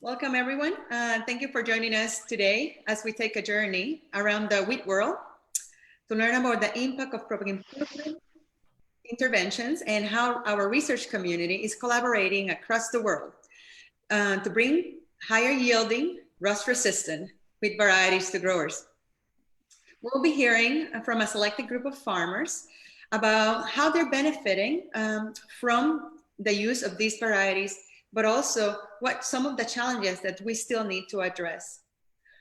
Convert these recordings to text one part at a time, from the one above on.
Welcome, everyone. Thank you for joining us today as we take a journey around the wheat world to learn about the impact of crop improvement interventions and how our research community is collaborating across the world to bring higher yielding, rust-resistant wheat varieties to growers. We'll be hearing from a selected group of farmers about how they're benefiting from the use of these varieties, but also what some of the challenges that we still need to address.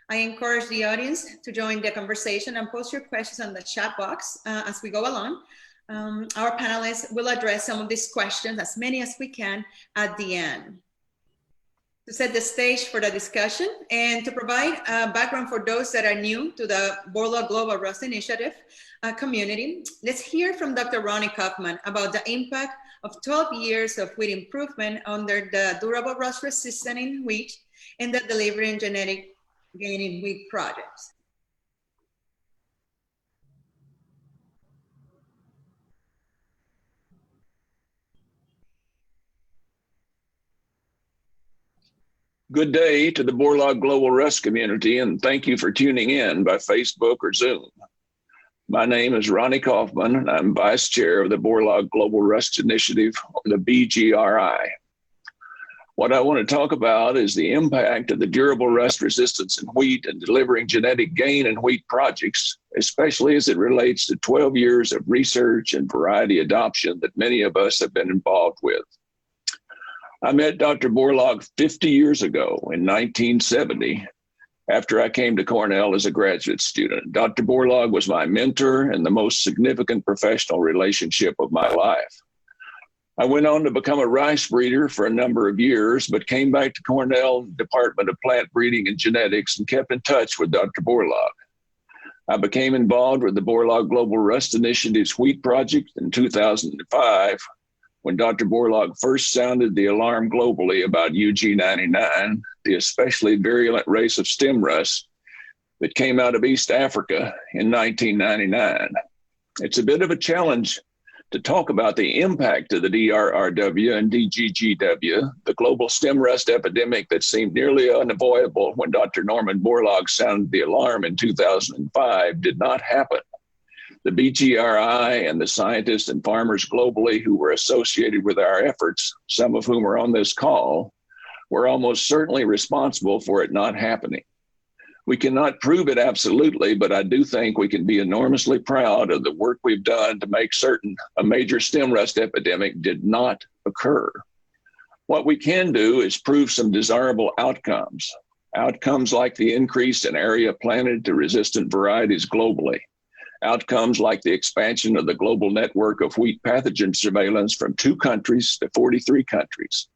I encourage the audience to join the conversation and post your questions on the chat box as we go along. Our panelists will address some of these questions, as many as we can, at the end. To set the stage for the discussion and to provide background for those that are new to the Borlaug Global Rust Initiative community, let's hear from Dr. Ronnie Kaufman about the impact of 12 years of wheat improvement under the durable rust resistant in wheat and the delivering genetic gain in wheat projects. Good day to the Borlaug Global Rust community, and thank you for tuning in by Facebook or Zoom. My name is Ronnie Kaufman, and I'm Vice Chair of the Borlaug Global Rust Initiative, or the BGRI. What I want to talk about is the impact of the durable rust resistance in wheat and delivering genetic gain in wheat projects, especially as it relates to 12 years of research and variety adoption that many of us have been involved with. I met Dr. Borlaug 50 years ago in 1970 after I came to Cornell as a graduate student. Dr. Borlaug was my mentor and the most significant professional relationship of my life. I went on to become a rice breeder for a number of years, but came back to Cornell Department of Plant Breeding and Genetics and kept in touch with Dr. Borlaug. I became involved with the Borlaug Global Rust Initiative's wheat project in 2005, when Dr. Borlaug first sounded the alarm globally about UG99, the especially virulent race of stem rust that came out of East Africa in 1999. It's a bit of a challenge to talk about the impact of the DRRW and DGGW, the global stem rust epidemic that seemed nearly unavoidable when Dr. Norman Borlaug sounded the alarm in 2005 did not happen. The BGRI and the scientists and farmers globally who were associated with our efforts, some of whom are on this call, were almost certainly responsible for it not happening. We cannot prove it absolutely, but I do think we can be enormously proud of the work we've done to make certain a major stem rust epidemic did not occur. What we can do is prove some desirable outcomes. Outcomes like the increase in area planted to resistant varieties globally. Outcomes like the expansion of the global network of wheat pathogen surveillance from 2 countries to 43 countries.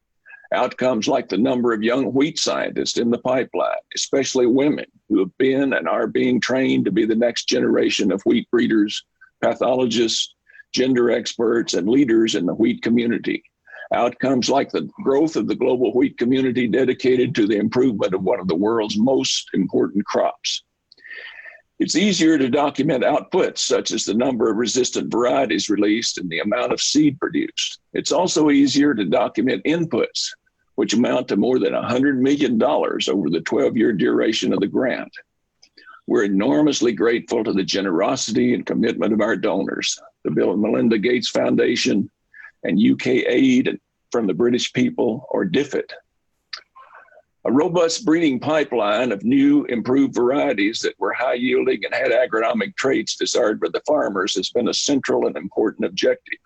Outcomes like the number of young wheat scientists in the pipeline, especially women who have been and are being trained to be the next generation of wheat breeders, pathologists, gender experts, and leaders in the wheat community. Outcomes like the growth of the global wheat community dedicated to the improvement of one of the world's most important crops. It's easier to document outputs, such as the number of resistant varieties released and the amount of seed produced. It's also easier to document inputs, which amount to more than $100 million over the 12-year duration of the grant. We're enormously grateful to the generosity and commitment of our donors, the Bill and Melinda Gates Foundation and UK Aid from the British people, or DFID. A robust breeding pipeline of new, improved varieties that were high yielding and had agronomic traits desired by the farmers has been a central and important objective.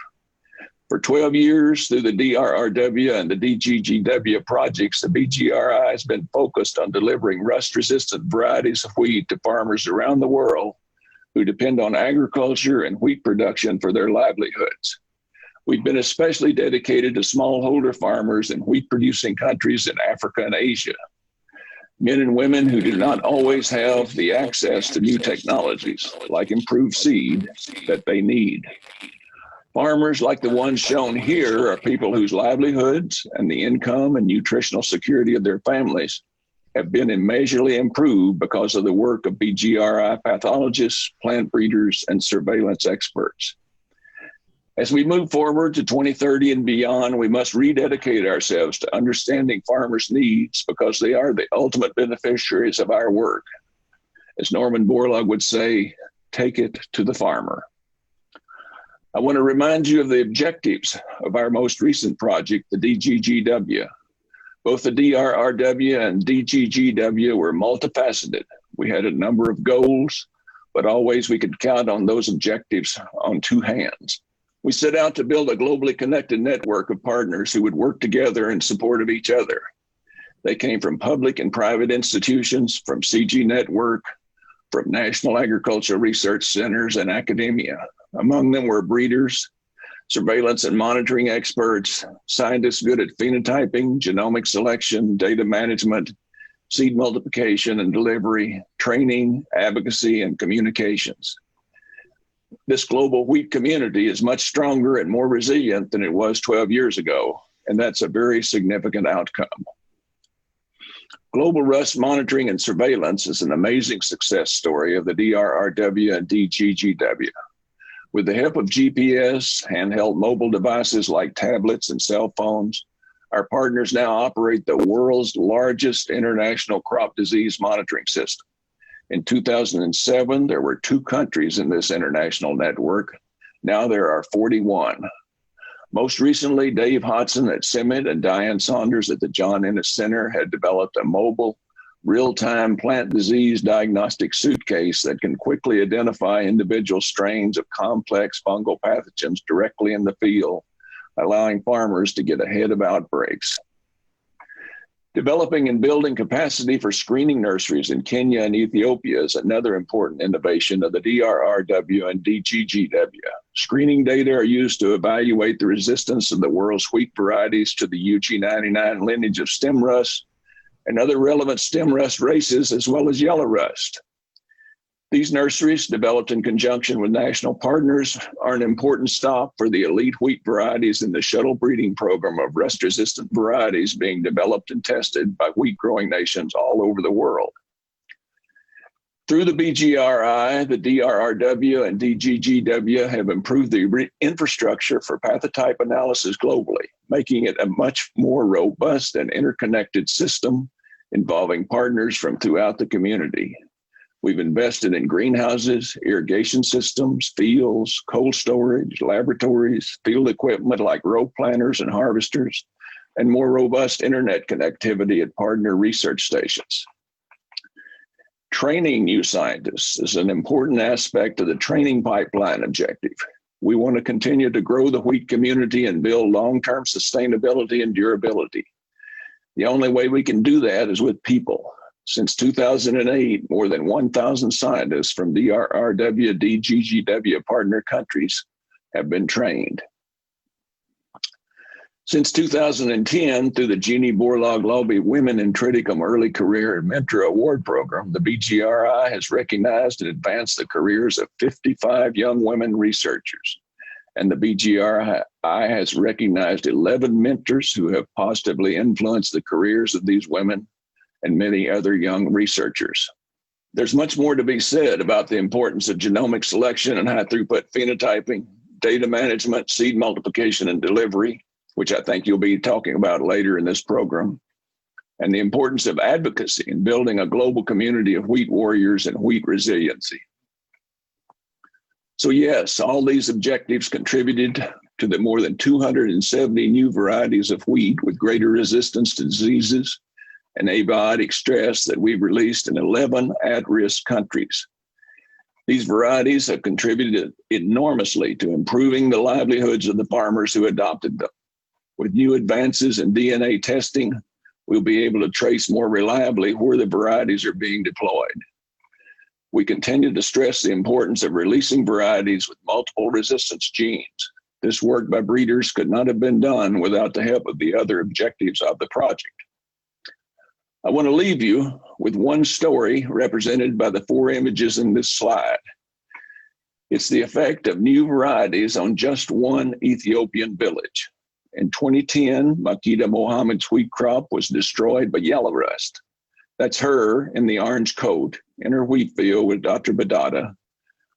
For 12 years, through the DRRW and the DGGW projects, the BGRI has been focused on delivering rust-resistant varieties of wheat to farmers around the world who depend on agriculture and wheat production for their livelihoods. We've been especially dedicated to smallholder farmers in wheat-producing countries in Africa and Asia, men and women who do not always have the access to new technologies, like improved seed, that they need. Farmers like the ones shown here are people whose livelihoods and the income and nutritional security of their families have been immeasurably improved because of the work of BGRI pathologists, plant breeders, and surveillance experts. As we move forward to 2030 and beyond, we must rededicate ourselves to understanding farmers' needs because they are the ultimate beneficiaries of our work. As Norman Borlaug would say, take it to the farmer. I want to remind you of the objectives of our most recent project, the DGGW. Both the DRRW and DGGW were multifaceted. We had a number of goals, but always we could count on those objectives on two hands. We set out to build a globally connected network of partners who would work together in support of each other. They came from public and private institutions, from CG Network, from National Agricultural Research Centers and academia. Among them were breeders, surveillance and monitoring experts, scientists good at phenotyping, genomic selection, data management, seed multiplication and delivery, training, advocacy, and communications. This global wheat community is much stronger and more resilient than it was 12 years ago, and that's a very significant outcome. Global rust monitoring and surveillance is an amazing success story of the DRRW and DGGW. With the help of GPS, handheld mobile devices like tablets and cell phones, our partners now operate the world's largest international crop disease monitoring system. In 2007, there were 2 countries in this international network. Now there are 41. Most recently, Dave Hodson at CIMMYT and Diane Saunders at the John Ennis Center had developed a mobile, real-time plant disease diagnostic suitcase that can quickly identify individual strains of complex fungal pathogens directly in the field, allowing farmers to get ahead of outbreaks. Developing and building capacity for screening nurseries in Kenya and Ethiopia is another important innovation of the DRRW and DGGW. Screening data are used to evaluate the resistance of the world's wheat varieties to the UG99 lineage of stem rust and other relevant stem rust races, as well as yellow rust. These nurseries, developed in conjunction with national partners, are an important stop for the elite wheat varieties in the shuttle breeding program of rust-resistant varieties being developed and tested by wheat-growing nations all over the world. Through the BGRI, the DRRW and DGGW have improved the infrastructure for pathotype analysis globally, making it a much more robust and interconnected system involving partners from throughout the community. We've invested in greenhouses, irrigation systems, fields, cold storage, laboratories, field equipment like row planters and harvesters, and more robust internet connectivity at partner research stations. Training new scientists is an important aspect of the training pipeline objective. We want to continue to grow the wheat community and build long-term sustainability and durability. The only way we can do that is with people. Since 2008, more than 1,000 scientists from DRRW, DGGW partner countries have been trained. Since 2010, through the Jeannie Borlaug Global Women in Triticum Early Career and Mentor Award Program, the BGRI has recognized and advanced the careers of 55 young women researchers. And the BGRI has recognized 11 mentors who have positively influenced the careers of these women and many other young researchers. There's much more to be said about the importance of genomic selection and high throughput phenotyping, data management, seed multiplication and delivery, which I think you'll be talking about later in this program, and the importance of advocacy in building a global community of wheat warriors and wheat resiliency. So yes, all these objectives contributed to the more than 270 new varieties of wheat with greater resistance to diseases and abiotic stress that we've released in 11 at-risk countries. These varieties have contributed enormously to improving the livelihoods of the farmers who adopted them. With new advances in DNA testing, we'll be able to trace more reliably where the varieties are being deployed. We continue to stress the importance of releasing varieties with multiple resistance genes. This work by breeders could not have been done without the help of the other objectives of the project. I want to leave you with one story represented by the 4 images in this slide. It's the effect of new varieties on just one Ethiopian village. In 2010, Makeda Mohammed's wheat crop was destroyed by yellow rust. That's her in the orange coat in her wheat field with Dr. Bedada,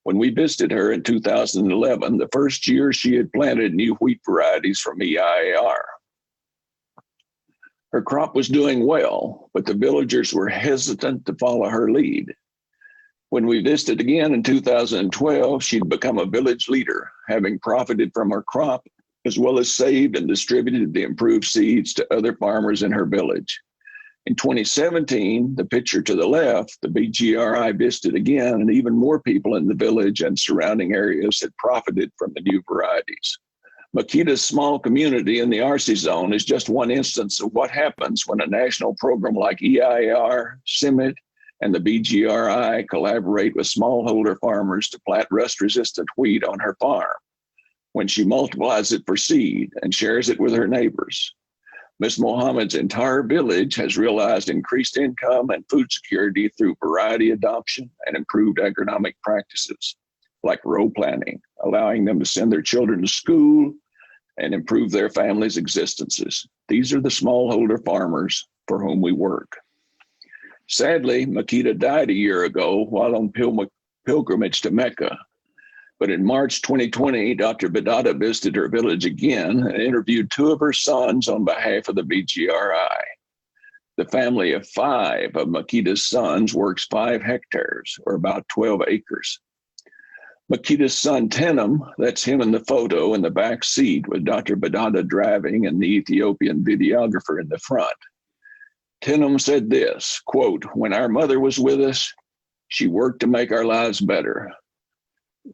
When we visited her in 2011, the first year she had planted new wheat varieties from EIAR. Her crop was doing well, but the villagers were hesitant to follow her lead. When we visited again in 2012, she'd become a village leader, having profited from her crop, as well as saved and distributed the improved seeds to other farmers in her village. In 2017, the picture to the left, the BGRI visited again, and even more people in the village and surrounding areas had profited from the new varieties. Makeda's small community in the RC zone is just one instance of what happens when a national program like EIAR, CIMMYT, and the BGRI collaborate with smallholder farmers to plant rust-resistant wheat on her farm, when she multiplies it for seed and shares it with her neighbors. Ms. Mohammed's entire village has realized increased income and food security through variety adoption and improved agronomic practices, like row planting, allowing them to send their children to school and improve their families' existences. These are the smallholder farmers for whom we work. Sadly, Makeda died a year ago while on pilgrimage to Mecca. But in March 2020, Dr. Bedada visited her village again and interviewed two of her sons on behalf of the BGRI. The family of 5 of Makeda's sons works 5 hectares, or about 12 acres. Makeda's son, Tenem, that's him in the photo in the back seat with Dr. Bedada driving and the Ethiopian videographer in the front. Tenem said this, quote, "When our mother was with us, she worked to make our lives better.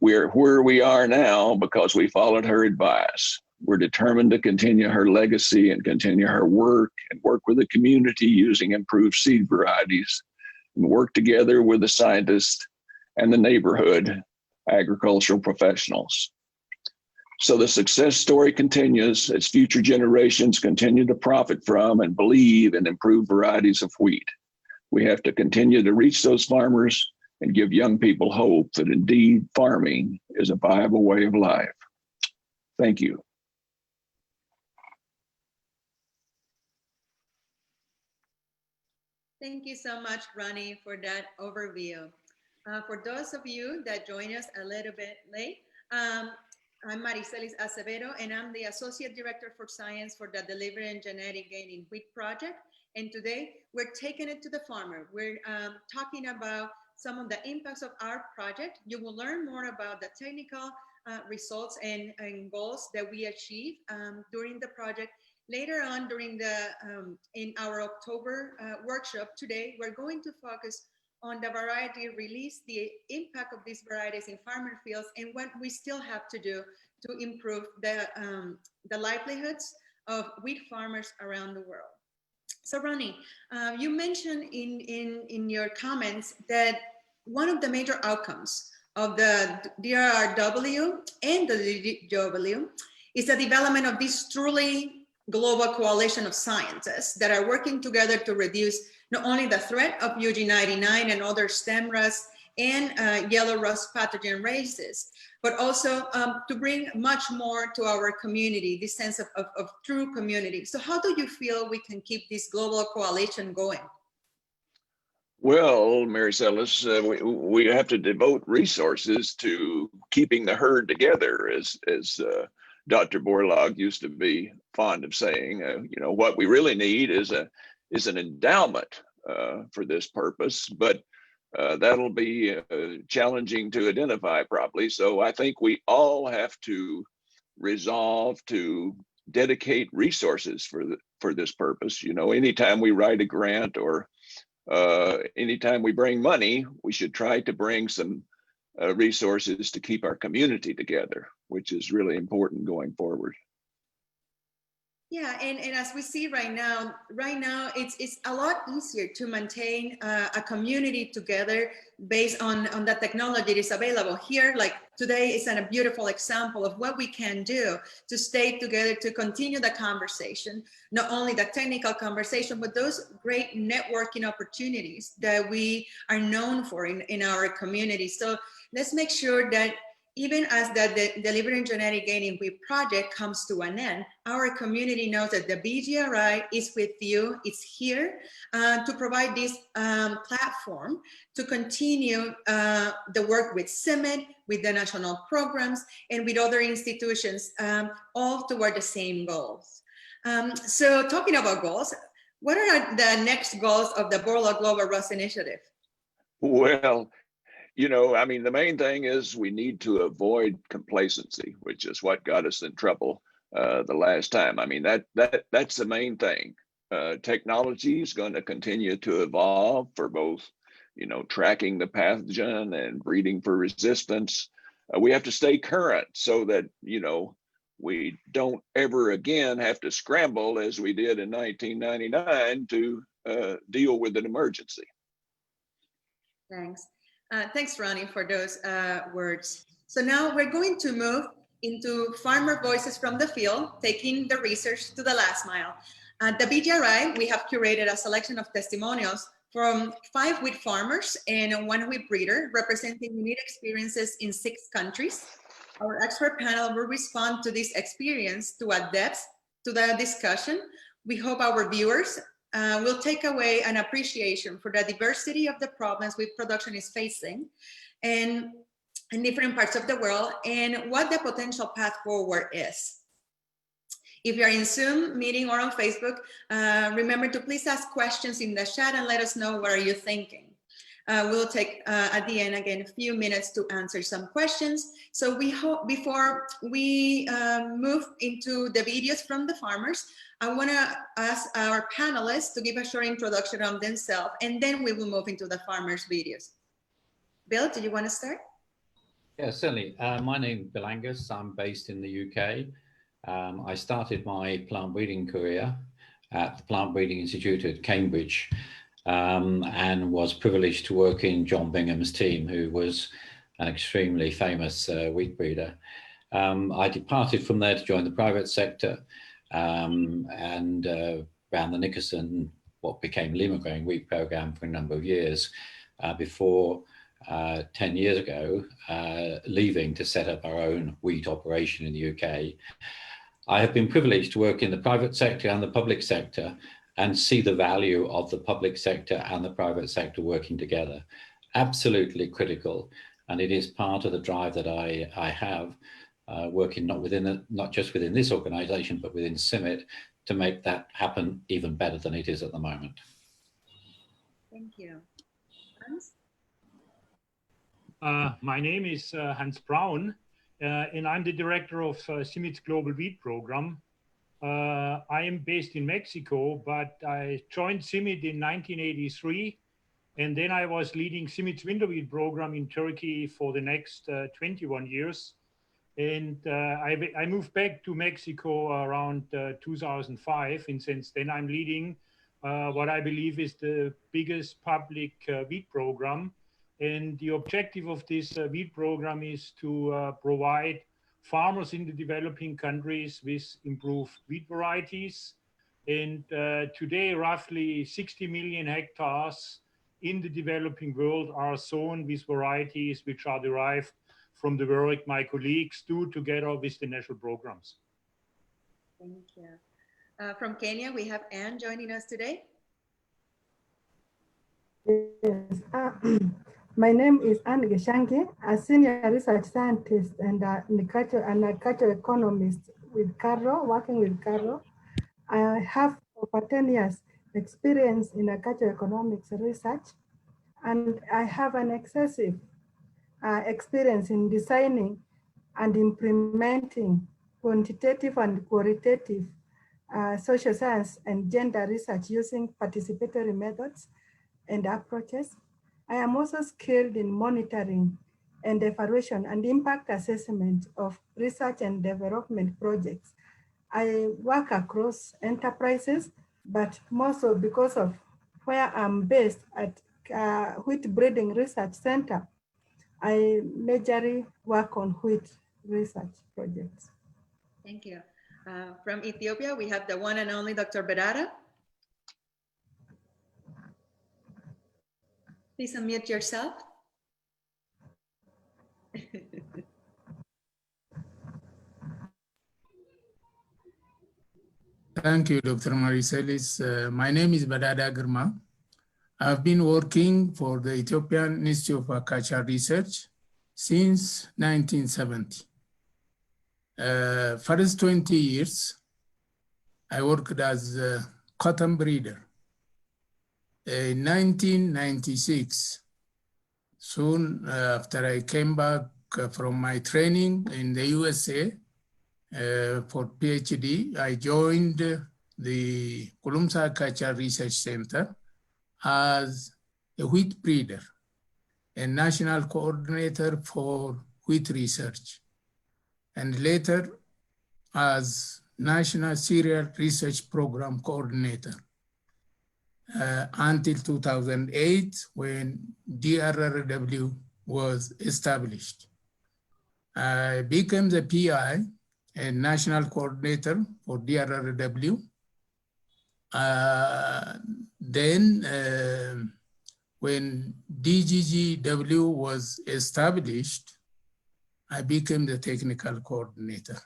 We're where we are now because we followed her advice. We're determined to continue her legacy and continue her work and work with the community using improved seed varieties and work together with the scientists and the neighborhood agricultural professionals." So the success story continues as future generations continue to profit from and believe in improved varieties of wheat. We have to continue to reach those farmers and give young people hope that indeed farming is a viable way of life. Thank you. Thank you so much, Ronnie, for that overview. For those of you that joined us a little bit late, I'm Maricelis Acevedo, and I'm the Associate Director for Science for the Delivery and Genetic Gain in Wheat Project. And today, we're taking it to the farmer. We're talking about some of the impacts of our project. You will learn more about the technical results and goals that we achieve during the project. Later on during the in our October workshop today, we're going to focus on the variety release, the impact of these varieties in farmer fields, and what we still have to do to improve the livelihoods of wheat farmers around the world. So Ronnie, you mentioned in your comments that one of the major outcomes of the DRRW and the DGGW is the development of this truly global coalition of scientists that are working together to reduce not only the threat of UG99 and other stem rust and yellow rust pathogen races, but also to bring much more to our community, this sense of true community. So how do you feel we can keep this global coalition going? Well, Maricelis, we have to devote resources to keeping the herd together, as Dr. Borlaug used to be fond of saying. You know, what we really need is an endowment for this purpose, but that'll be challenging to identify properly. So I think we all have to resolve to dedicate resources for this purpose. You know, anytime we write a grant or anytime we bring money, we should try to bring some resources to keep our community together, which is really important going forward. Yeah, and as we see right now it's a lot easier to maintain a community together based on the technology that is available here. Like today is a beautiful example of what we can do to stay together, to continue the conversation, not only the technical conversation, but those great networking opportunities that we are known for in our community. So let's make sure that even as the Delivering Genetic Gain in Wheat project comes to an end, our community knows that the BGRI is with you. It's here to provide this platform to continue the work with CIMMYT, with the national programs, and with other institutions, all toward the same goals. So talking about goals, what are the next goals of the Borlaug Global Rust Initiative? Well, you know, I mean, the main thing is we need to avoid complacency, which is what got us in trouble the last time. I mean, that's the main thing. Technology is going to continue to evolve for both, you know, tracking the pathogen and breeding for resistance. We have to stay current so that, you know, we don't ever again have to scramble as we did in 1999 to deal with an emergency. Thanks. Thanks, Ronnie, for those words. So now we're going to move into farmer voices from the field, taking the research to the last mile. At the BGRI, we have curated a selection of testimonials from 5 wheat farmers and 1 wheat breeder, representing unique experiences in 6 countries. Our expert panel will respond to this experience to add depth to the discussion. We hope our viewers will take away an appreciation for the diversity of the problems wheat production is facing and in different parts of the world and what the potential path forward is. If you're in Zoom meeting or on Facebook, remember to please ask questions in the chat and let us know what are you thinking. We'll take at the end again a few minutes to answer some questions. So we hope before we move into the videos from the farmers, I want to ask our panelists to give a short introduction on themselves, and then we will move into the farmers' videos. Bill, do you want to start? Yeah, certainly. My name is Bill Angus. I'm based in the UK. I started my plant breeding career at the Plant Breeding Institute at Cambridge and was privileged to work in John Bingham's team, who was an extremely famous wheat breeder. I departed from there to join the private sector and ran the Nickerson, what became Lima Grain wheat program for a number of years before 10 years ago, leaving to set up our own wheat operation in the UK. I have been privileged to work in the private sector and the public sector and see the value of the public sector and the private sector working together. Absolutely critical. And it is part of the drive that I have working not just within this organization, but within CIMMYT to make that happen even better than it is at the moment. Thank you. Hans? My name is Hans Braun, and I'm the director of CIMMYT's Global Wheat Program. I am based in Mexico, but I joined CIMMYT in 1983, and then I was leading CIMMYT's winter wheat program in Turkey for the next 21 years. And I moved back to Mexico around 2005, and since then I'm leading what I believe is the biggest public wheat program. And the objective of this wheat program is to provide farmers in the developing countries with improved wheat varieties. And today, roughly 60 million hectares in the developing world are sown with varieties which are derived from the work my colleagues do together with the national programs. Thank you. From Kenya, we have Anne joining us today. Yes. My name is Anne Gichangi, a senior research scientist and a cultural economist with KALRO, working with KALRO. I have over 10 years experience in cultural economics research, and I have an excessive experience in designing and implementing quantitative and qualitative social science and gender research using participatory methods and approaches. I am also skilled in monitoring and evaluation and impact assessment of research and development projects. I work across enterprises, but more so because of where I'm based at Wheat Breeding Research Center. I majorly work on wheat research projects. Thank you. From Ethiopia, we have the one and only Dr. Bedada. Please unmute yourself. Thank you, Dr. Maricelis. My name is Bedada Girma. I've been working for the Ethiopian Institute of Agriculture Research since 1970. First 20 years, I worked as a cotton breeder. In 1996, soon after I came back from my training in the USA for PhD, I joined the Kulumsa Agriculture Research Center as a wheat breeder and national coordinator for wheat research, and later as National Cereal Research Program Coordinator until 2008 when DRRW was established. I became the PI and National Coordinator for DRRW. Then when DGGW was established, I became the Technical Coordinator.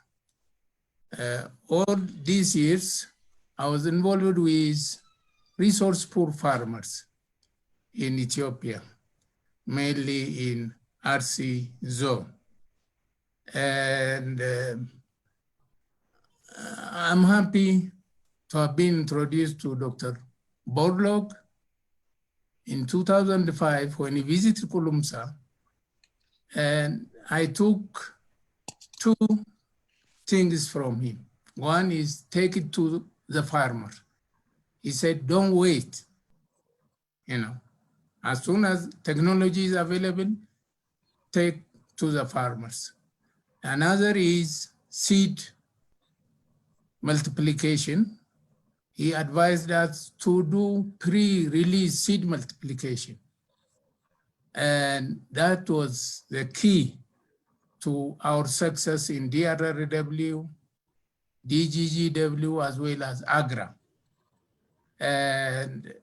All these years, I was involved with resource poor farmers in Ethiopia, mainly in RC zone. And I'm happy to have been introduced to Dr. Borlaug in 2005 when he visited Kulumsa, and I took two things from him. One is take it to the farmer. He said, don't wait. As soon as technology is available, take to the farmers. Another is seed multiplication. He advised us to do pre-release seed multiplication. And that was the key to our success in DRRW, DGGW, as well as AGRA. And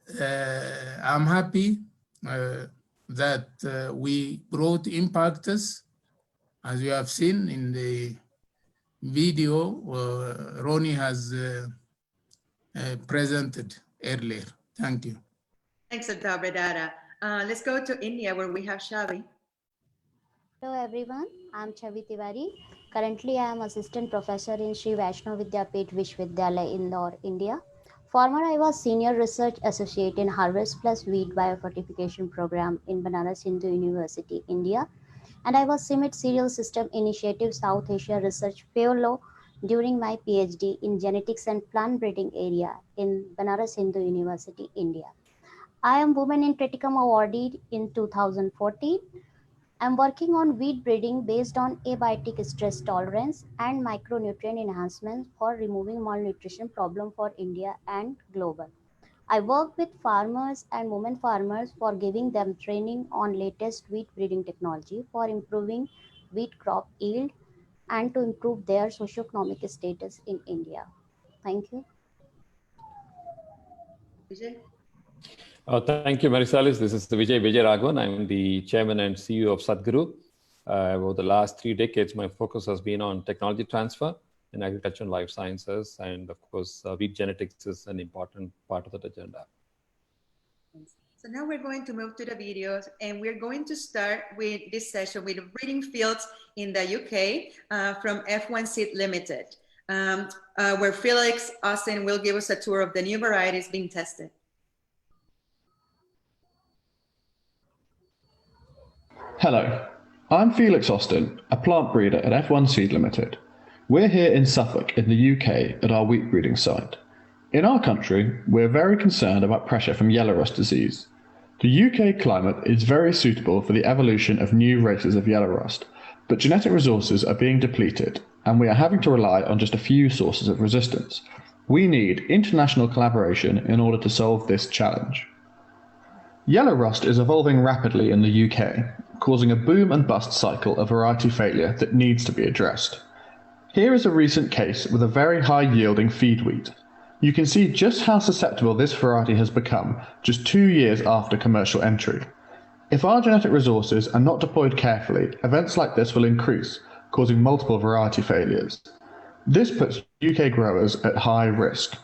I'm happy that we brought impactors, as you have seen in the video Ronnie has presented earlier. Thank you. Thanks, Dr. Bedada. Let's go to India where we have Chhavi. Hello everyone, I'm Chhavi Tiwari. Currently, I am Assistant Professor in Sri Vaishno Vidyapith Vishwavidyalaya, Indore, India. Former, I was Senior Research Associate in Harvest Plus Wheat Biofortification Program in Banaras Hindu University, India. And I was CIMMYT Cereal System Initiative South Asia Research Fellow during my PhD in Genetics and Plant Breeding area in Banaras Hindu University, India. I am Women in Triticum awardee in 2014. I'm working on wheat breeding based on abiotic stress tolerance and micronutrient enhancement for removing malnutrition problem for India and global. I work with farmers and women farmers for giving them training on latest wheat breeding technology for improving wheat crop yield and to improve their socioeconomic status in India. Thank you. Vijay? Thank you, Maricelis. This is Vijay Vijayaraghaven. I'm the chairman and CEO of Sadhguru. Over the last 3 decades, my focus has been on technology transfer in agriculture and life sciences. And of course, wheat genetics is an important part of that agenda. So now we're going to move to the videos, and we're going to start with this session with breeding fields in the UK from F1 Seed Limited, where Felix Austin will give us a tour of the new varieties being tested. Hello, I'm Felix Austin, a plant breeder at F1 Seed Limited. We're here in Suffolk in the UK at our wheat breeding site. In our country, we're very concerned about pressure from yellow rust disease. The UK climate is very suitable for the evolution of new races of yellow rust, but genetic resources are being depleted and we are having to rely on just a few sources of resistance. We need international collaboration in order to solve this challenge. Yellow rust is evolving rapidly in the UK, causing a boom and bust cycle of variety failure that needs to be addressed. Here is a recent case with a very high yielding feed wheat. You can see just how susceptible this variety has become just 2 years after commercial entry. If our genetic resources are not deployed carefully, events like this will increase, causing multiple variety failures. This puts UK growers at high risk.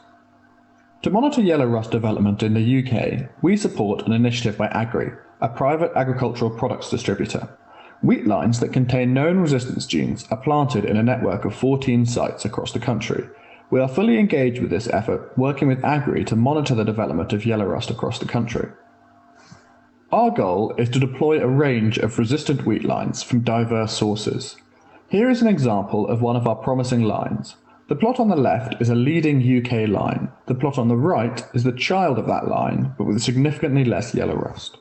To monitor yellow rust development in the UK, we support an initiative by Agri, a private agricultural products distributor. Wheat lines that contain known resistance genes are planted in a network of 14 sites across the country. We are fully engaged with this effort, working with Agri to monitor the development of yellow rust across the country. Our goal is to deploy a range of resistant wheat lines from diverse sources. Here is an example of one of our promising lines. The plot on the left is a leading UK line. The plot on the right is the child of that line, but with significantly less yellow rust.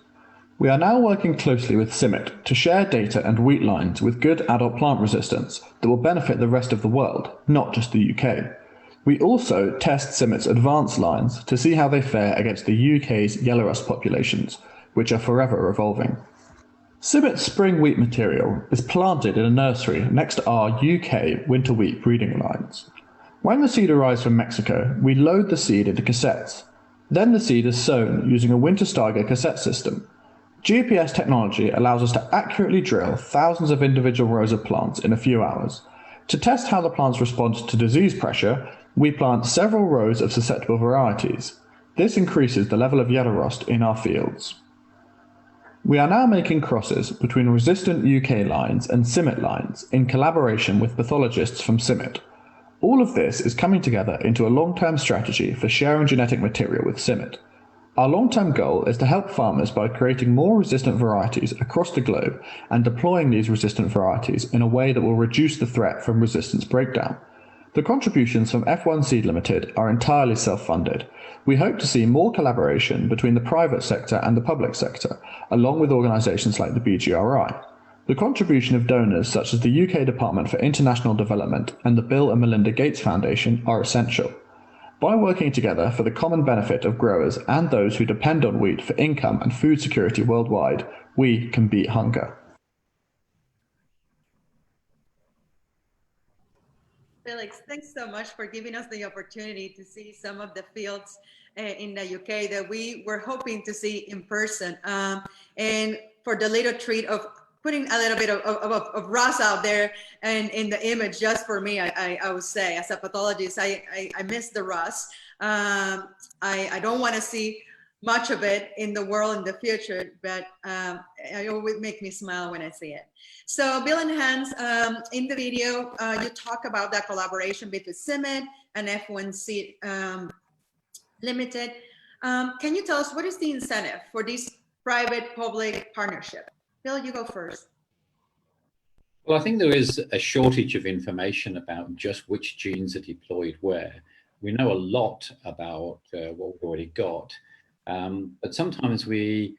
We are now working closely with CIMMYT to share data and wheat lines with good adult plant resistance that will benefit the rest of the world, not just the UK. We also test CIMMYT's advanced lines to see how they fare against the UK's yellow rust populations, which are forever evolving. CIMMYT's spring wheat material is planted in a nursery next to our UK winter wheat breeding lines. When the seed arrives from Mexico, we load the seed into cassettes. Then the seed is sown using a Wintersteiger cassette system. GPS technology allows us to accurately drill thousands of individual rows of plants in a few hours. To test how the plants respond to disease pressure, we plant several rows of susceptible varieties. This increases the level of yellow rust in our fields. We are now making crosses between resistant UK lines and CIMMYT lines in collaboration with pathologists from CIMMYT. All of this is coming together into a long-term strategy for sharing genetic material with CIMMYT. Our long-term goal is to help farmers by creating more resistant varieties across the globe and deploying these resistant varieties in a way that will reduce the threat from resistance breakdown. The contributions from F1 Seed Limited are entirely self-funded. We hope to see more collaboration between the private sector and the public sector, along with organisations like the BGRI. The contribution of donors such as the UK Department for International Development and the Bill and Melinda Gates Foundation are essential. By working together for the common benefit of growers and those who depend on wheat for income and food security worldwide, we can beat hunger. Felix, thanks so much for giving us the opportunity to see some of the fields in the UK that we were hoping to see in person. And for the little treat of putting a little bit of Russ out there and in the image just for me, I would say, as a pathologist, I miss the Russ. I don't want to see much of it in the world in the future, but it always makes me smile when I see it. So Bill and Hans, in the video, you talk about that collaboration between CIMMYT and F1 Seed Limited. Can you tell us what is the incentive for this private-public partnership? Bill, you go first. Well, I think there is a shortage of information about just which genes are deployed where. We know a lot about what we've already got, but sometimes we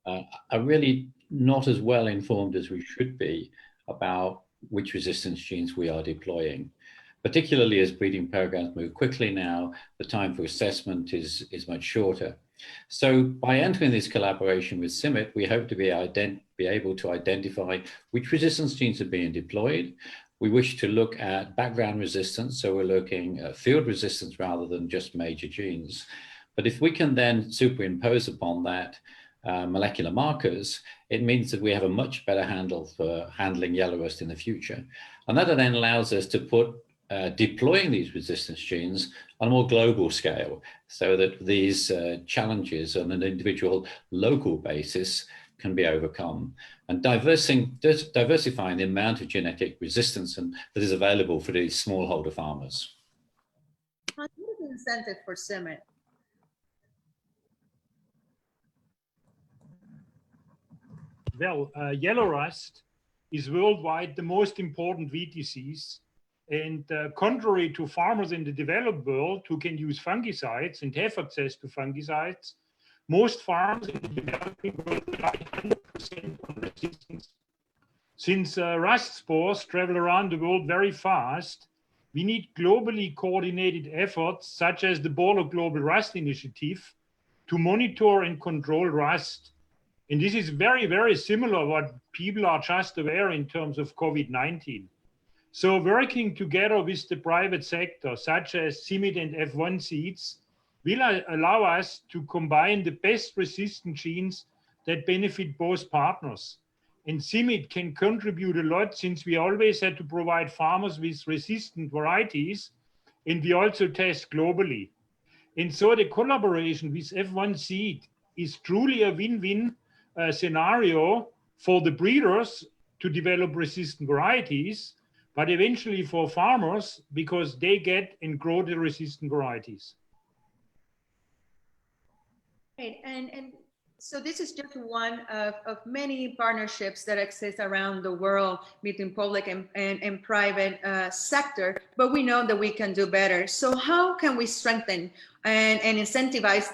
are really not as well informed as we should be about which resistance genes we are deploying. Particularly as breeding programs move quickly now, the time for assessment is much shorter. So by entering this collaboration with CIMMYT, we hope to be able to identify which resistance genes are being deployed. We wish to look at background resistance, so we're looking at field resistance rather than just major genes. But if we can then superimpose upon that molecular markers, it means that we have a much better handle for handling yellow rust in the future. And that then allows us to put deploying these resistance genes on a more global scale so that these challenges on an individual local basis can be overcome, and diversifying the amount of genetic resistance that is available for these smallholder farmers. What is the incentive for CIMMYT? Well, yellow rust is worldwide the most important wheat disease. And contrary to farmers in the developed world who can use fungicides and have access to fungicides, most farms in the developing world rely 100% on resistance. Since rust spores travel around the world very fast, we need globally coordinated efforts such as the Borlaug Global Rust Initiative to monitor and control rust. And this is very, very similar to what people are just aware in terms of COVID-19. So working together with the private sector, such as CIMMYT and F1 Seeds, will allow us to combine the best resistant genes that benefit both partners. And CIMMYT can contribute a lot since we always had to provide farmers with resistant varieties, and we also test globally. And so the collaboration with F1 Seed is truly a win-win scenario for the breeders to develop resistant varieties, but eventually for farmers because they get and grow the resistant varieties. Right, and so this is just one of many partnerships that exist around the world between public and private sector, but we know that we can do better. So how can we strengthen and incentivize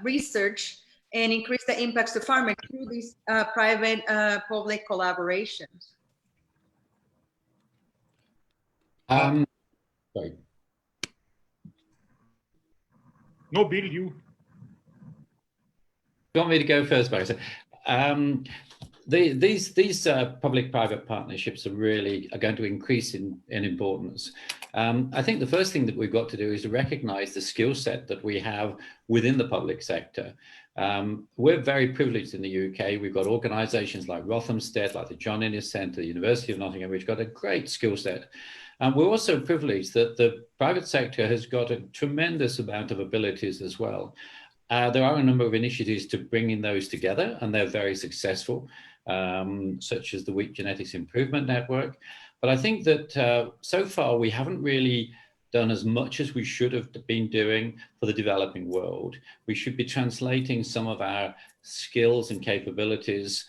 research and increase the impacts to farmers through these private public collaborations? Sorry. No, Bill, you. You want me to go first, Barry? These public-private partnerships are going to increase in importance. I think the first thing that we've got to do is to recognize the skill set that we have within the public sector. We're very privileged in the UK. We've got organizations like Rothamsted, like the John Innes Centre, the University of Nottingham, which got a great skill set. And we're also privileged that the private sector has got a tremendous amount of abilities as well. There are a number of initiatives to bringing those together, and they're very successful, such as the Wheat Genetics Improvement Network. But I think that so far we haven't really done as much as we should have been doing for the developing world. We should be translating some of our skills and capabilities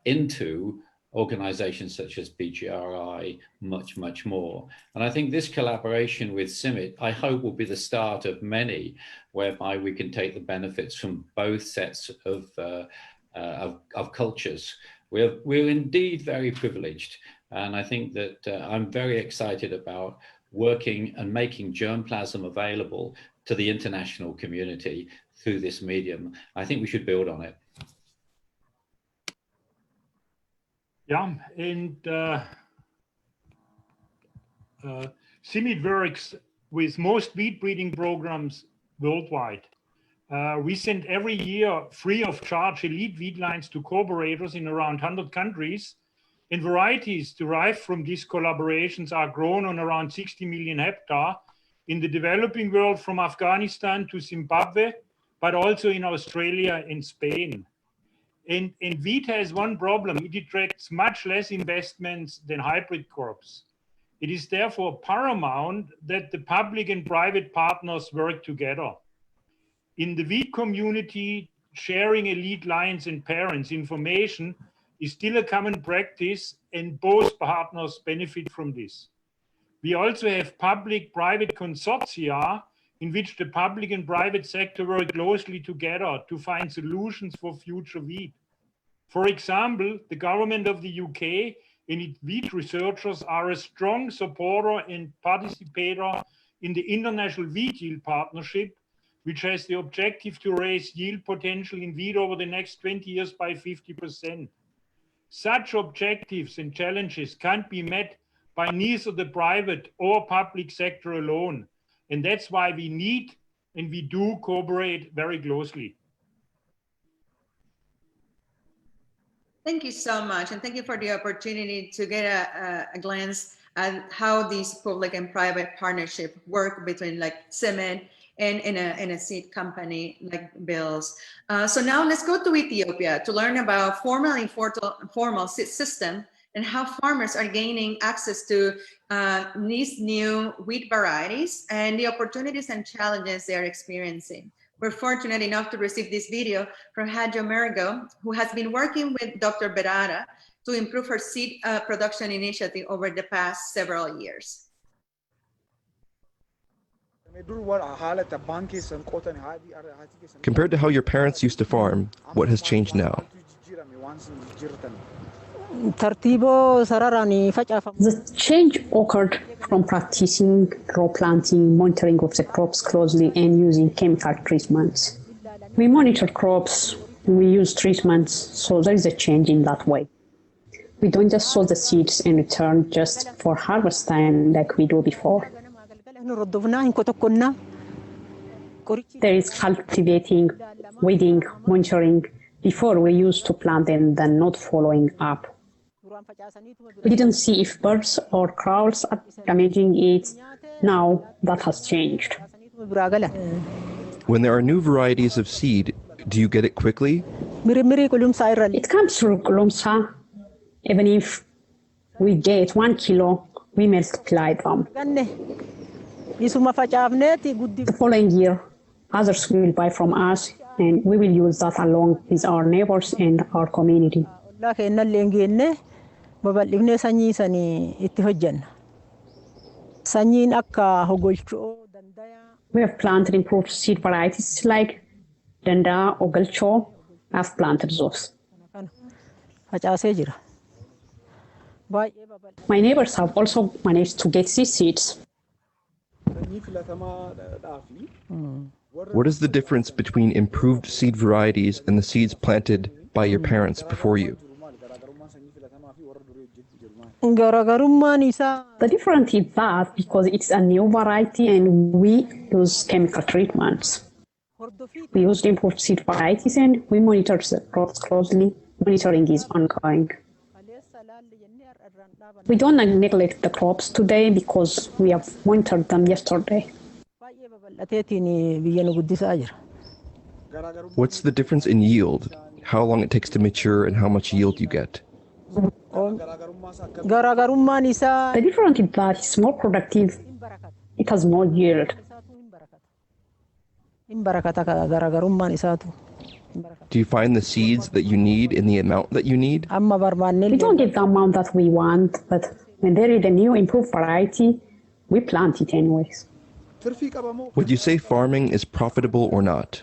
into organizations such as BGRI much, much more. And I think this collaboration with CIMMYT, I hope, will be the start of many, whereby we can take the benefits from both sets of cultures. We're indeed very privileged. And I think that I'm very excited about working and making germplasm available to the international community through this medium. I think we should build on it. Yeah, and CIMMYT works with most wheat breeding programs worldwide. We send every year free of charge elite wheat lines to cooperators in around 100 countries, and varieties derived from these collaborations are grown on around 60 million hectares in the developing world, from Afghanistan to Zimbabwe, but also in Australia and Spain. And wheat has one problem: it attracts much less investments than hybrid crops. It is therefore paramount that the public and private partners work together. In the wheat community, sharing elite lines and parents information is still a common practice, and both partners benefit from this. We also have public-private consortia in which the public and private sector work closely together to find solutions for future wheat. For example, the government of the UK and its wheat researchers are a strong supporter and participator in the International Wheat Yield Partnership, which has the objective to raise yield potential in wheat over the next 20 years by 50%. Such objectives and challenges can't be met by neither the private or public sector alone. And that's why we need and we do cooperate very closely. Thank you so much. And thank you for the opportunity to get a glance at how these public and private partnerships work between like CIMMYT and in a seed company like Bill's. So now let's go to Ethiopia to learn about formal and informal seed system and how farmers are gaining access to these new wheat varieties and the opportunities and challenges they are experiencing. We're fortunate enough to receive this video from Hajo Mergo, who has been working with Dr. Bedada to improve her seed production initiative over the past several years. Compared to how your parents used to farm, what has changed now? The change occurred from practicing crop planting, monitoring of the crops closely, and using chemical treatments. We monitor crops, we use treatments, so there is a change in that way. We don't just sow the seeds and return just for harvest time like we do before. There is cultivating, weeding, monitoring. Before we used to plant and then not following up. We didn't see if birds or crows are damaging it. Now that has changed. When there are new varieties of seed, do you get it quickly? It comes through Kulumsa. Even if we get 1 kilo, we multiply them. The following year, others will buy from us, and we will use that along with our neighbors and our community. We have planted improved seed varieties like Danda or Galcho. I've planted those. My neighbors have also managed to get these seeds. What is the difference between improved seed varieties and the seeds planted by your parents before you? The difference is that because it's a new variety and we use chemical treatments. We use improved seed varieties and we monitor the crops closely. Monitoring is ongoing. We don't neglect the crops today because we have monitored them yesterday. What's the difference in yield? How long it takes to mature and how much yield you get? The difference is that it's more productive. It has more yield. Do you find the seeds that you need in the amount that you need? We don't get the amount that we want, but when there is a new improved variety, we plant it anyways. Would you say farming is profitable or not?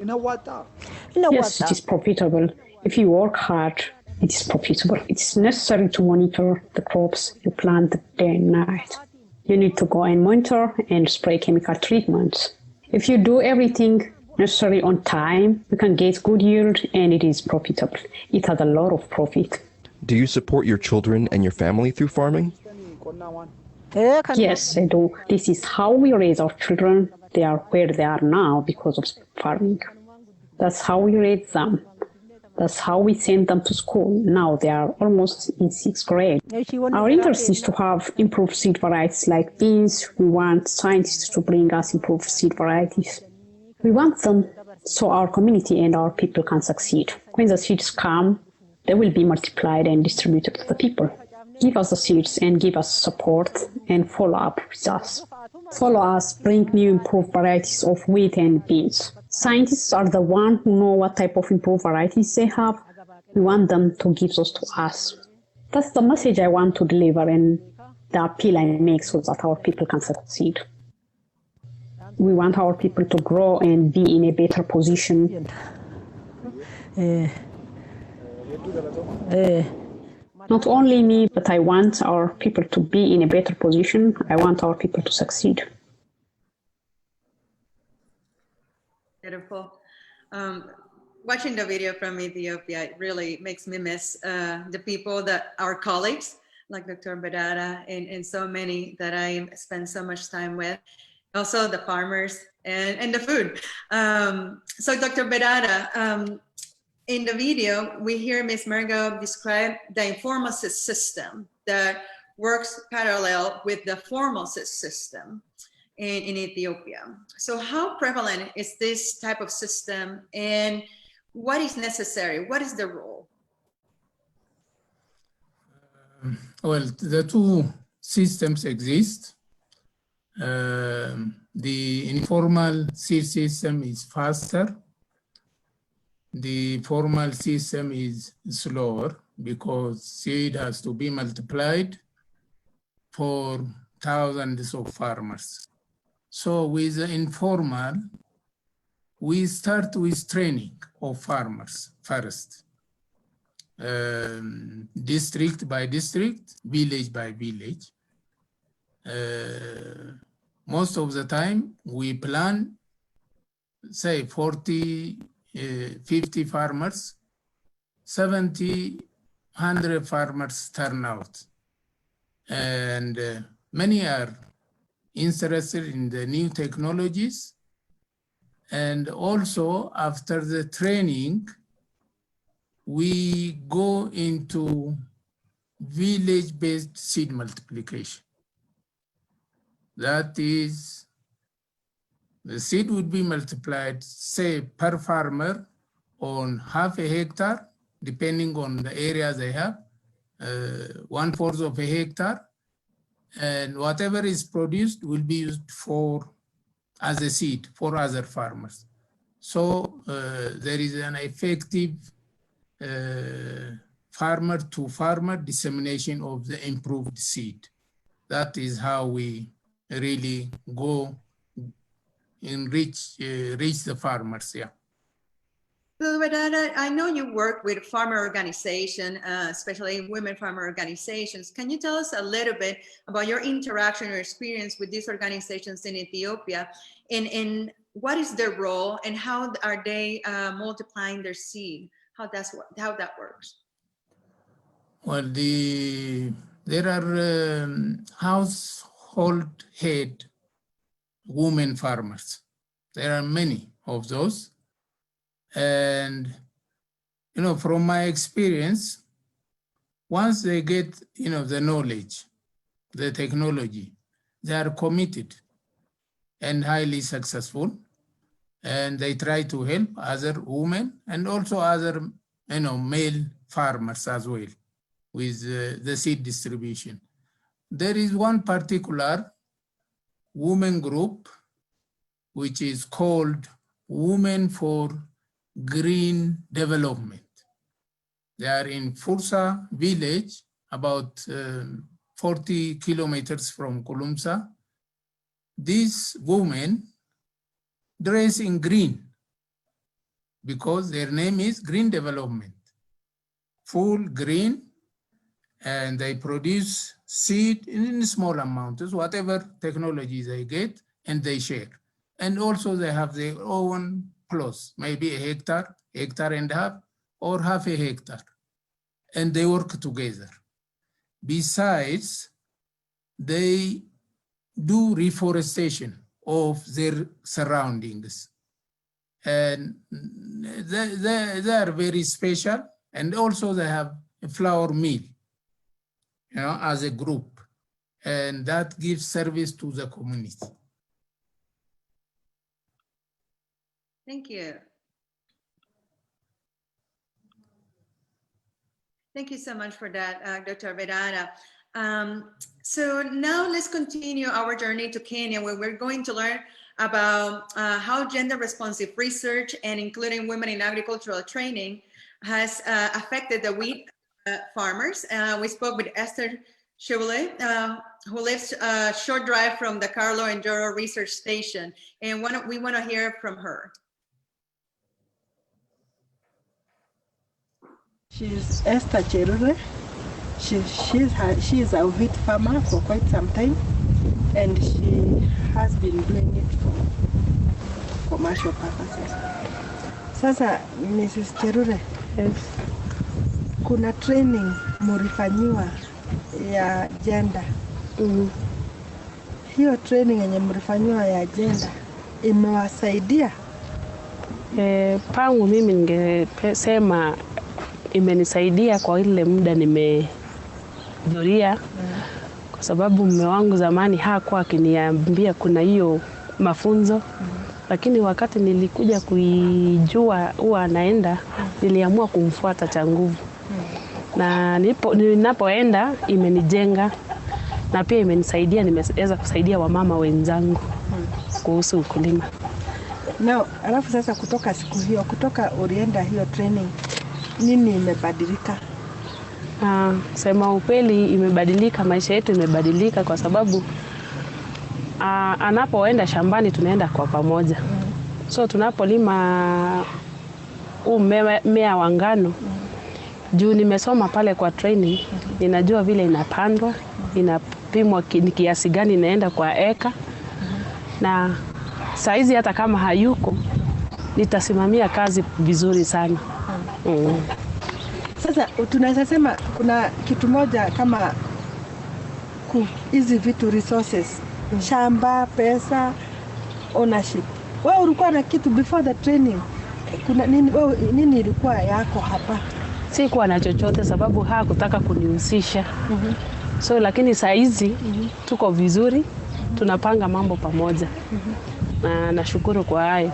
Yes, it is profitable. If you work hard, it is profitable. It's necessary to monitor the crops you plant day and night. You need to go and monitor and spray chemical treatments. If you do everything necessary on time, you can get good yield and it is profitable. It has a lot of profit. Do you support your children and your family through farming? Yes, I do. This is how we raise our children. They are where they are now because of farming. That's how we raise them. That's how we send them to school. Now they are almost in 6th grade. Our interest is to have improved seed varieties like beans. We want scientists to bring us improved seed varieties. We want them so our community and our people can succeed. When the seeds come, they will be multiplied and distributed to the people. Give us the seeds and give us support and follow up with us. Follow us, bring new improved varieties of wheat and beans. Scientists are the ones who know what type of improved varieties they have. We want them to give those to us. That's the message I want to deliver and the appeal I make so that our people can succeed. We want our people to grow and be in a better position. Not only me, but I want our people to be in a better position. I want our people to succeed. Beautiful. Watching the video from Ethiopia, it really makes me miss the people that our colleagues, like Dr. Bedada and so many that I spend so much time with. Also the farmers and the food. So Dr. Bedada, in the video, we hear Ms. Mergo describe the informal system that works parallel with the formal system in Ethiopia. So how prevalent is this type of system and what is necessary? What is the role? Well, the two systems exist. The informal seed system is faster. The formal system is slower because seed has to be multiplied for thousands of farmers. So with the informal, we start with training of farmers first. District by district, village by village. Most of the time we plan, say 40, 50 farmers, 70, 100 farmers turn out. And many are interested in the new technologies. And also after the training, we go into village-based seed multiplication. That is The seed would be multiplied, say, per farmer on half a hectare, depending on the area they have, 1/4 of a hectare, and whatever is produced will be used as a seed for other farmers. So there is an effective farmer-to-farmer dissemination of the improved seed. That is how we really go and reach the farmers, yeah. So, Bedada, I know you work with farmer organizations, especially women farmer organizations. Can you tell us a little bit about your interaction or experience with these organizations in Ethiopia, and what is their role, and how are they multiplying their seed? How that works? Well, there are household head women farmers. There are many of those. And, from my experience, once they get, the knowledge, the technology, they are committed and highly successful. And they try to help other women and also other, male farmers as well with the seed distribution. There is one particular women group, which is called Women for Green Development. They are in Fursa village, about 40 kilometers from Kulumsa. These women dress in green because their name is Green Development. Full green, and they produce seed in small amounts, whatever technology they get, and they share. And also they have their own plots, maybe a hectare, hectare and a half, or half a hectare, and they work together. Besides, they do reforestation of their surroundings. And they are very special, and also they have a flour mill, as a group, and that gives service to the community. Thank you. Thank you so much for that, Dr. Bedada. So now let's continue our journey to Kenya, where we're going to learn about how gender-responsive research and including women in agricultural training has affected the wheat farmers. We spoke with Esther Shivule, who lives a short drive from the KALRO and Joro Research Station, and we want to hear from her. She's Esther Cherure. She's a wheat farmer for quite some time, and she has been doing it for commercial purposes. Sasa, Mrs. Cherure, yes. Kuna training murifanyiwa ya gender. Hiyo training yenye murifanyiwa ya gender imewasaidia? Pangu mimi ningesema imenisaidia kwa ile muda nimehudhuria, kwa sababu mume wangu zamani hakuwa akiniambia kuna hiyo mafunzo, lakini wakati nilikuja kuijua huwa anaenda, niliamua kumfuata cha nguvu. Na ninapoenda imenijenga, na pia imenisaidia, nimeweza kusaidia wamama wenzangu kuhusu ukulima. Alafu sasa kutoka siku hiyo, kutoka ulienda hiyo training, nini imebadilika? Sema ukweli, imebadilika, maisha yetu imebadilika, kwa sababu anapoenda shambani tunaenda kwa pamoja. So tunapolima mmea wa ngano, juu nimesoma pale kwa training, ninajua vile inapandwa, inapimwa ni kiasi gani inaenda kwa eka, na saizi hata kama hayuko nitasimamia kazi vizuri sana. Sasa tunaweza sema kuna kitu moja kama hizi vitu resources, shamba, pesa, ownership. Wewe ulikuwa na kitu before the training? Kuna nini ilikuwa yako hapa? Sikuwa na chochote, sababu hakutaka kunihusisha. So lakini saa hizi tuko vizuri, tunapanga mambo pamoja. na nashukuru kwa hayo.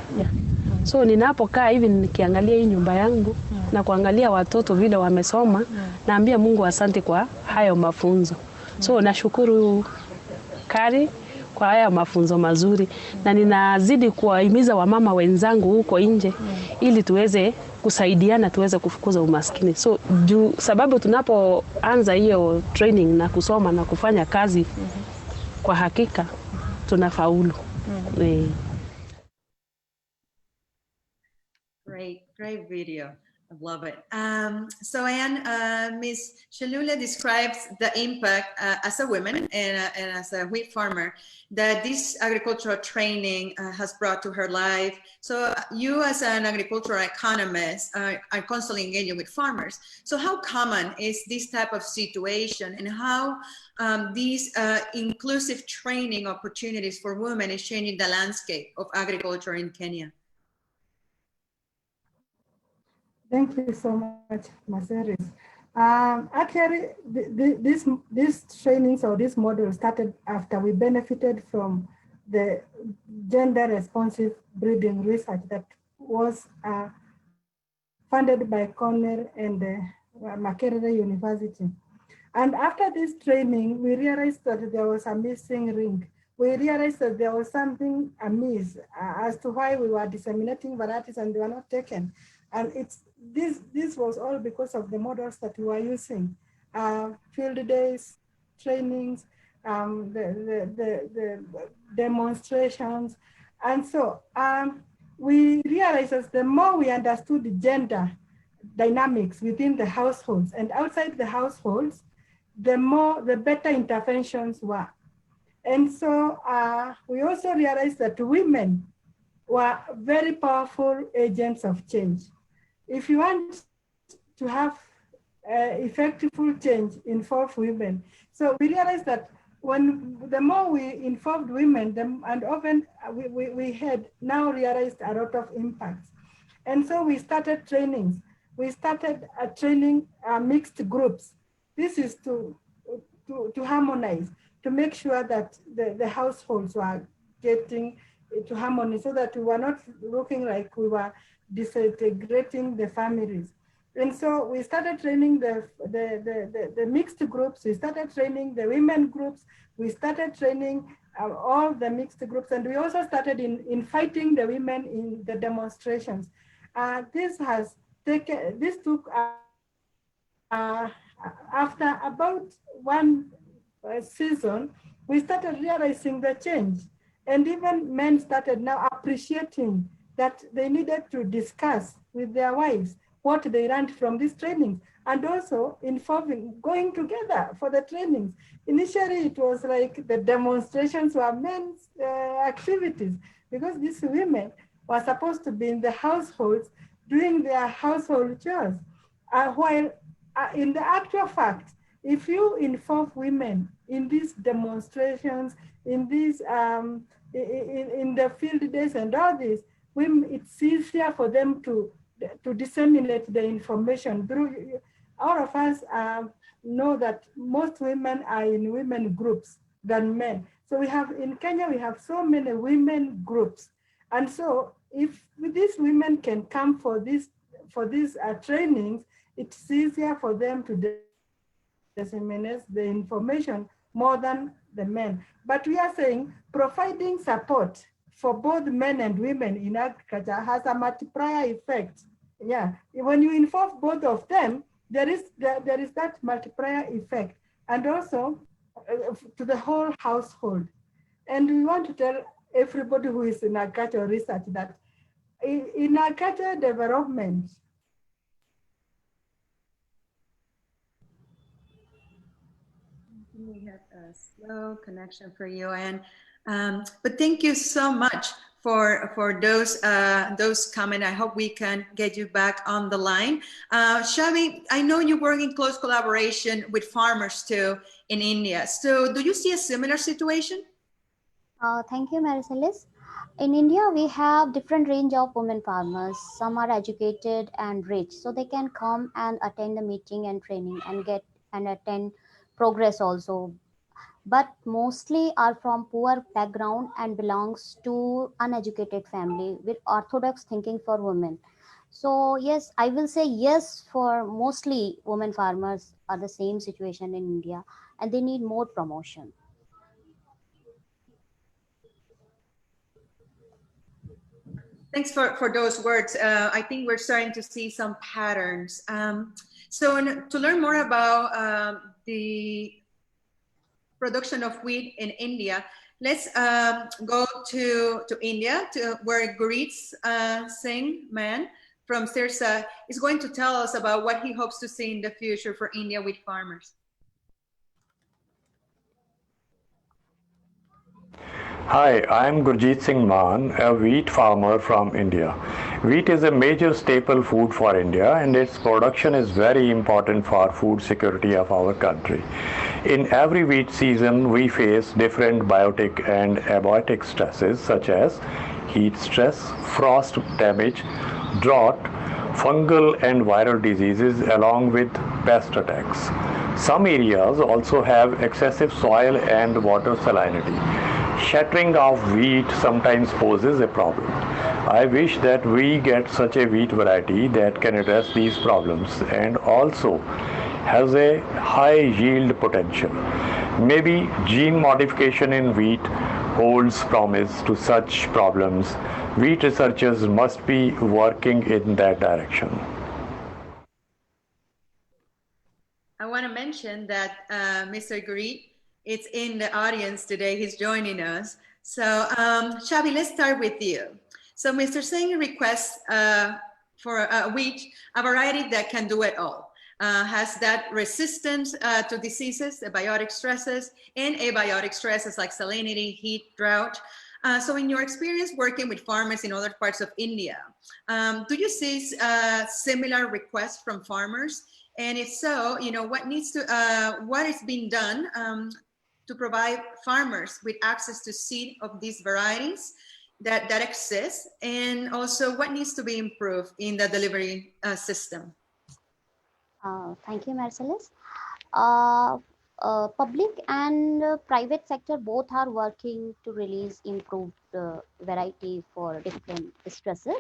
So ninapokaa hivi nikiangalia hii nyumba yangu na kuangalia watoto vile wamesoma, naambia Mungu asante kwa hayo mafunzo. So nashukuru Kari kwa haya mafunzo mazuri, na ninazidi kuwahimiza wamama wenzangu huko nje ili tuweze kusaidiana, tuweze kufukuza umaskini. So sababu tunapoanza hiyo training na kusoma na kufanya kazi, kwa hakika tunafaulu. Great video. I love it. So Anne, Ms. Shalula describes the impact as a woman and as a wheat farmer that this agricultural training has brought to her life. So you as an agricultural economist are constantly engaging with farmers. So how common is this type of situation, and how these inclusive training opportunities for women is changing the landscape of agriculture in Kenya? Thank you so much, Maricelis. Actually, this trainings or this model started after we benefited from the gender responsive breeding research that was funded by Cornell and Makeda University. And after this training, we realized that there was a missing link. We realized that there was something amiss as to why we were disseminating varieties and they were not taken. And this was all because of the models that we were using, field days, trainings, the demonstrations. And so we realized that the more we understood the gender dynamics within the households and outside the households, the better interventions were. And so we also realized that women were very powerful agents of change. If you want to have effective change, involve women. So we realized that the more we involved women, and often we had now realized a lot of impacts. And so we started trainings. We started training mixed groups. This is to harmonize, to make sure that the households were getting to harmony, so that we were not looking like we were disintegrating the families. And so we started training the mixed groups, we started training the women groups, we started training all the mixed groups, and we also started in fighting the women in the demonstrations. This took after about one season, we started realizing the change, and even men started now appreciating that they needed to discuss with their wives what they learned from these trainings, and also involving, going together for the trainings. Initially, it was like the demonstrations were men's activities, because these women were supposed to be in the households doing their household chores. While in the actual fact, if you involve women in these demonstrations, in these in the field days and all this, it's easier for them to disseminate the information. All of us know that most women are in women groups than men. So we have, in Kenya, we have so many women groups. And so if these women can come for these trainings, it's easier for them to disseminate the information more than the men. But we are saying providing support for both men and women in agriculture has a multiplier effect. Yeah, when you involve both of them, there is that multiplier effect, and also to the whole household. And we want to tell everybody who is in agricultural research that in agricultural development, we have a slow connection for you, Anne. But thank you so much for those comments. I hope we can get you back on the line. Chhavi, I know you work in close collaboration with farmers too in India. So do you see a similar situation? Thank you, Maricelis. In India, we have different range of women farmers. Some are educated and rich, so they can come and attend the meeting and training and attend progress also. but mostly are from poor background and belongs to uneducated family with orthodox thinking for women. So yes, I will say yes for mostly women farmers are the same situation in India and they need more promotion. Thanks for those words. I think we're starting to see some patterns. To learn more about the production of wheat in India, let's go to India, where Gurjeet Singh Man from Sirsa is going to tell us about what he hopes to see in the future for India wheat farmers. Hi, I am Gurjeet Singh Man, a wheat farmer from India. Wheat is a major staple food for India and its production is very important for food security of our country. In every wheat season, we face different biotic and abiotic stresses such as heat stress, frost damage, drought, fungal and viral diseases along with pest attacks. Some areas also have excessive soil and water salinity. Shattering of wheat sometimes poses a problem. I wish that we get such a wheat variety that can address these problems and also has a high yield potential. Maybe gene modification in wheat holds promise to such problems. Wheat researchers must be working in that direction. I want to mention that Mr. Gurjeet is in the audience today. He's joining us. So Chhavi, let's start with you. So Mr. Singh requests for wheat, a variety that can do it all. Has that resistance to diseases, abiotic stresses, and abiotic stresses like salinity, heat, drought. So in your experience working with farmers in other parts of India, do you see similar requests from farmers? And if so, what is being done to provide farmers with access to seed of these varieties that exist, and also what needs to be improved in the delivery system? Thank you, Maricelis. Public and private sector both are working to release improved variety for different stresses,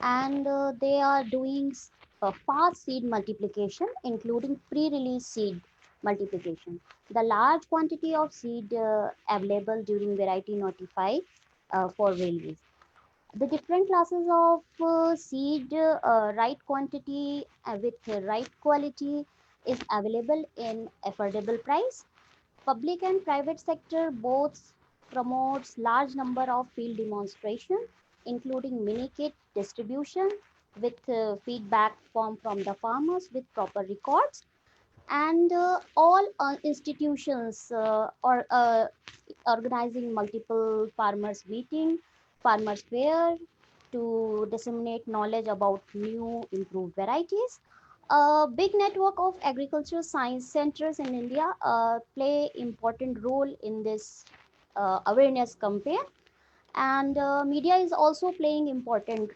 and they are doing fast seed multiplication, including pre-release seed multiplication. The large quantity of seed available during variety notify for release. The different classes of seed, right quantity with right quality is available in affordable price. Public and private sector both promotes large number of field demonstration, including mini kit distribution with feedback from the farmers with proper records. And all institutions are organizing multiple farmers meeting, farmers fair to disseminate knowledge about new improved varieties. A big network of agricultural science centers in India play important role in this awareness campaign, and media is also playing important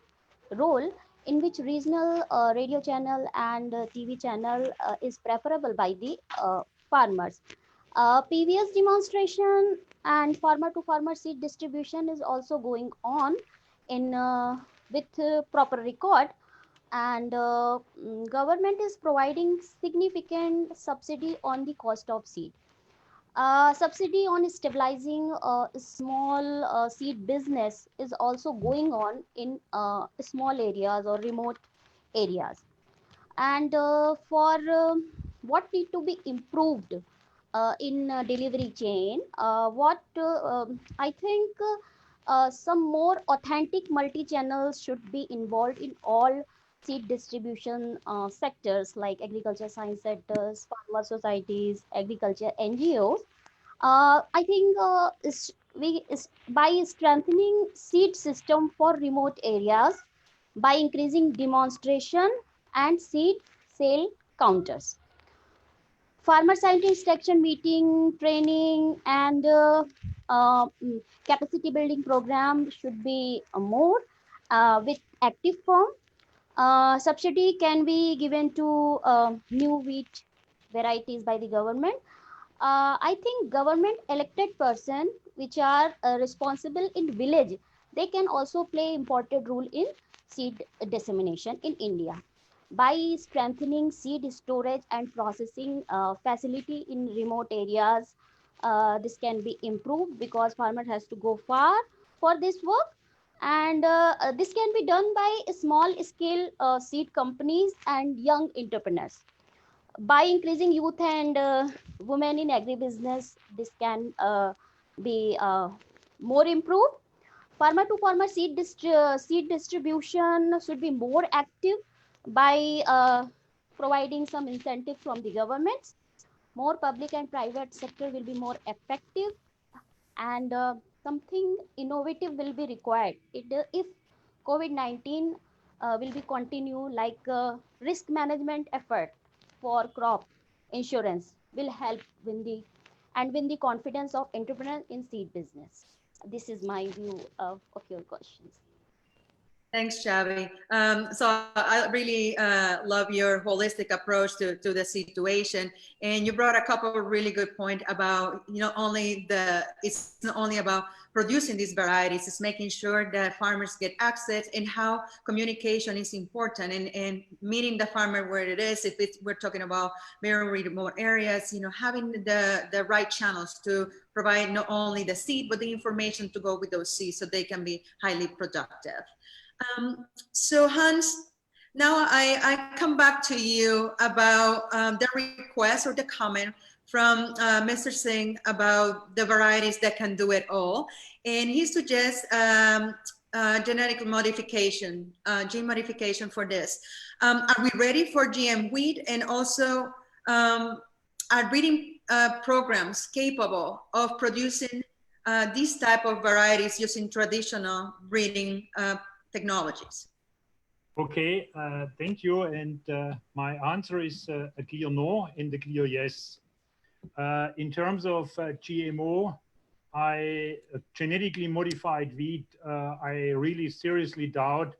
role, in which regional radio channel and TV channel is preferable by the farmers. PVS demonstration and farmer to farmer seed distribution is also going on in with proper record, and government is providing significant subsidy on the cost of seed. Subsidy on stabilizing small seed business is also going on in small areas or remote areas. And for what need to be improved in delivery chain, I think some more authentic multi-channels should be involved in all seed distribution sectors like agriculture science centers, farmer societies, agriculture NGOs. I think by strengthening seed system for remote areas, by increasing demonstration and seed sale counters. Farmer scientist section meeting, training, and capacity building program should be more with active firm. Subsidy can be given to new wheat varieties by the government. I think government elected person which are responsible in village, they can also play important role in seed dissemination in India. By strengthening seed storage and processing facility in remote areas, this can be improved because farmer has to go far for this work. And this can be done by small scale seed companies and young entrepreneurs. By increasing youth and women in agribusiness, this can be more improved. Farmer to farmer seed distribution should be more active by providing some incentive from the governments. More public and private sector will be more effective, and something innovative will be required. If COVID-19 will be continue, like risk management effort for crop insurance will help win the confidence of entrepreneurs in seed business. This is my view of your questions. Thanks, Chhavi. So I really love your holistic approach to the situation, and you brought a couple of really good points about it's not only about producing these varieties, it's making sure that farmers get access, and how communication is important, and meeting the farmer where it is. If we're talking about very remote areas, having the right channels to provide not only the seed but the information to go with those seeds so they can be highly productive. So Hans, now I come back to you about the request or the comment from Mr. Singh about the varieties that can do it all. And he suggests genetic modification, gene modification for this. Are we ready for GM wheat? And also, are breeding programs capable of producing these type of varieties using traditional breeding technologies? Okay, thank you. And my answer is a clear no and a clear yes. In terms of GMO, genetically modified wheat, I really seriously doubt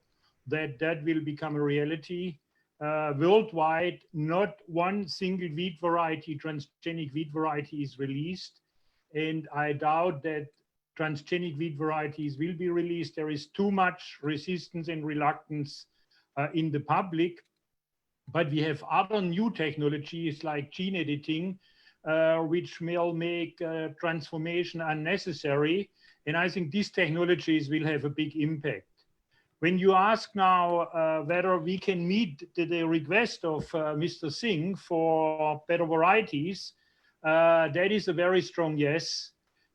that that will become a reality. Worldwide, not one single wheat variety, transgenic wheat variety is released. And I doubt that transgenic wheat varieties will be released. There is too much resistance and reluctance in the public. But we have other new technologies like gene editing, which will make transformation unnecessary. And I think these technologies will have a big impact. When you ask now whether we can meet the request of Mr. Singh for better varieties, that is a very strong yes.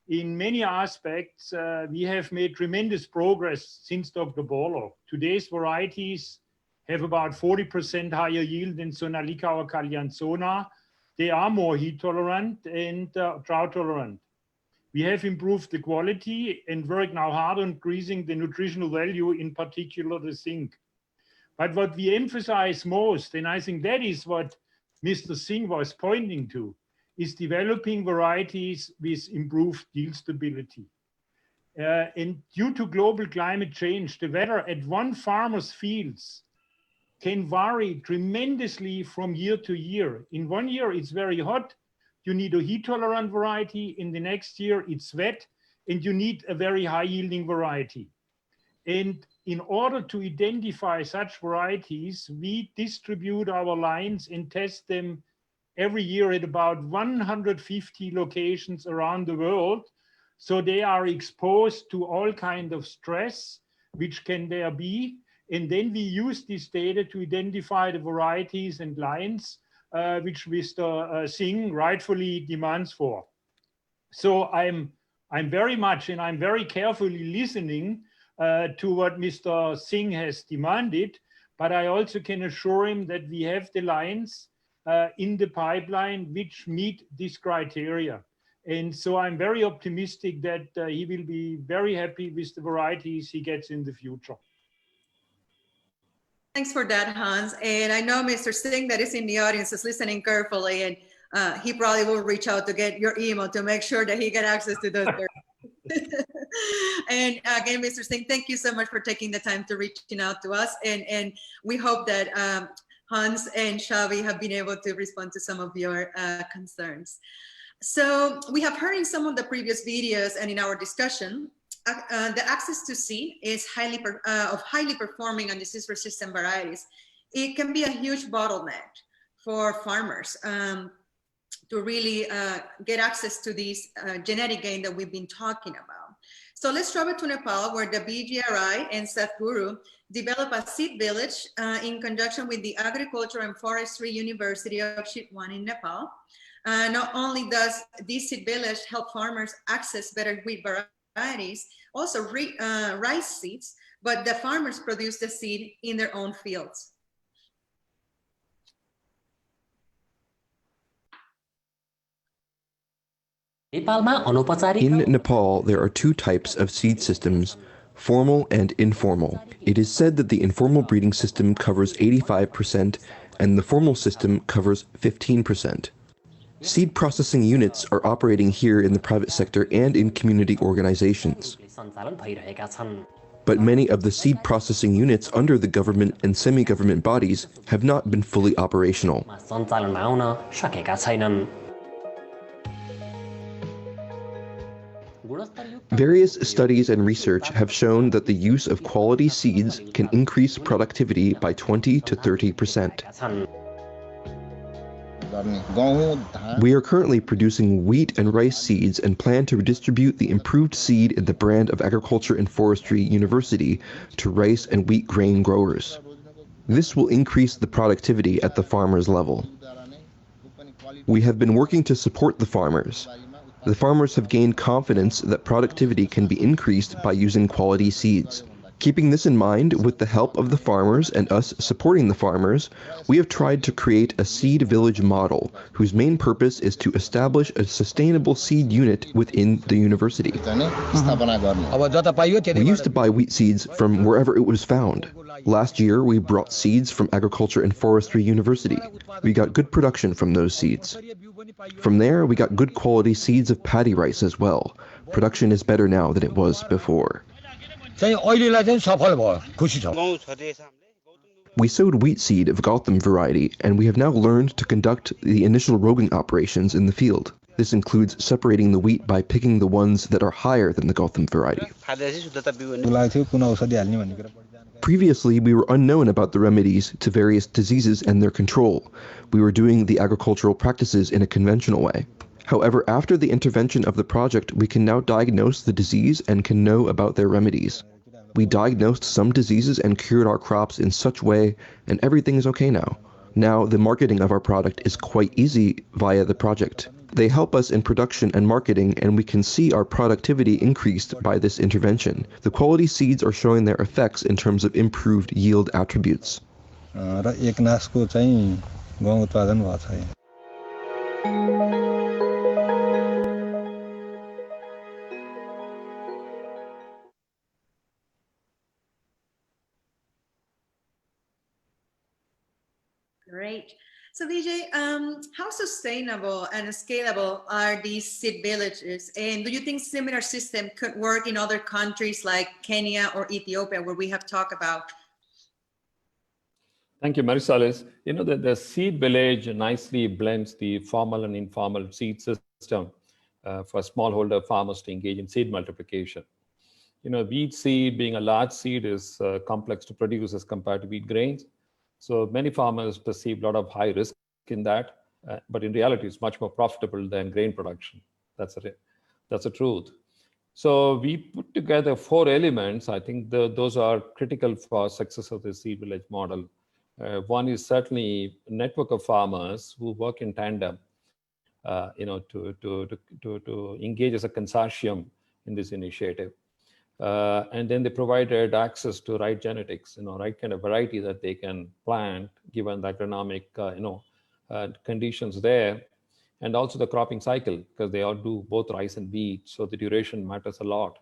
In many aspects, we have made tremendous progress since Dr. Borlaug. Today's varieties have about 40% higher yield than Sonalika or Kalyansona. They are more heat tolerant and drought tolerant. We have improved the quality and work now hard on increasing the nutritional value, in particular the zinc. But what we emphasize most, and I think that is what Mr. Singh was pointing to, is developing varieties with improved yield stability. And due to global climate change, the weather at one farmer's fields can vary tremendously from year to year. In one year, it's very hot. You need a heat-tolerant variety. In the next year, it's wet, and you need a very high-yielding variety. And in order to identify such varieties, we distribute our lines and test them every year at about 150 locations around the world. So they are exposed to all kinds of stress, which can there be. And then we use this data to identify the varieties and lines which Mr. Singh rightfully demands for. So I'm very much, and I'm very carefully listening to what Mr. Singh has demanded, but I also can assure him that we have the lines in the pipeline which meet this criteria. And so I'm very optimistic that he will be very happy with the varieties he gets in the future. Thanks for that, Hans. And I know Mr. Singh that is in the audience is listening carefully, and he probably will reach out to get your email to make sure that he get access to those. And again, Mr. Singh, thank you so much for taking the time to reaching out to us. And we hope that Hans and Chhavi have been able to respond to some of your concerns. So we have heard in some of the previous videos and in our discussion, the access to seed is highly performing and disease-resistant varieties. It can be a huge bottleneck for farmers to really get access to these genetic gain that we've been talking about. So let's travel to Nepal, where the BGRI and Sathguru develop a seed village in conjunction with the Agriculture and Forestry University of Chitwan in Nepal. Not only does this seed village help farmers access better wheat varieties, also rice seeds, but the farmers produce the seed in their own fields. In Nepal, there are two types of seed systems, formal and informal. It is said that the informal breeding system covers 85% and the formal system covers 15%. Seed processing units are operating here in the private sector and in community organizations. But many of the seed processing units under the government and semi-government bodies have not been fully operational. Various studies and research have shown that the use of quality seeds can increase productivity by 20 to 30%. We are currently producing wheat and rice seeds and plan to distribute the improved seed in the brand of Agriculture and Forestry University to rice and wheat grain growers. This will increase the productivity at the farmers' level. We have been working to support the farmers. The farmers have gained confidence that productivity can be increased by using quality seeds. Keeping this in mind, with the help of the farmers and us supporting the farmers, we have tried to create a seed village model whose main purpose is to establish a sustainable seed unit within the university. We used to buy wheat seeds from wherever it was found. Last year, we brought seeds from Agriculture and Forestry University. We got good production from those seeds. From there, we got good quality seeds of paddy rice as well. Production is better now than it was before. We sowed wheat seed of Gautam variety, and we have now learned to conduct the initial roguing operations in the field. This includes separating the wheat by picking the ones that are higher than the Gautam variety. Previously, we were unknown about the remedies to various diseases and their control. We were doing the agricultural practices in a conventional way. However, after the intervention of the project, we can now diagnose the disease and can know about their remedies. We diagnosed some diseases and cured our crops in such way, and everything is okay now. Now, the marketing of our product is quite easy via the project. They help us in production and marketing, and we can see our productivity increased by this intervention. The quality seeds are showing their effects in terms of improved yield attributes. Great. So Vijay, how sustainable and scalable are these seed villages? And do you think similar system could work in other countries like Kenya or Ethiopia, where we have talked about? Thank you, Maricelis. You know, the seed village nicely blends the formal and informal seed system for smallholder farmers to engage in seed multiplication. You know, wheat seed being a large seed is complex to produce as compared to wheat grains. So many farmers perceive a lot of high risk in that, but in reality, it's much more profitable than grain production. That's the truth. So we put together 4 elements. I think those are critical for success of the seed village model. One is certainly a network of farmers who work in tandem, you know, to engage as a consortium in this initiative. And then they provided access to right genetics, you know, right kind of variety that they can plant given the agronomic, conditions there, and also the cropping cycle, because they all do both rice and wheat, so the duration matters a lot.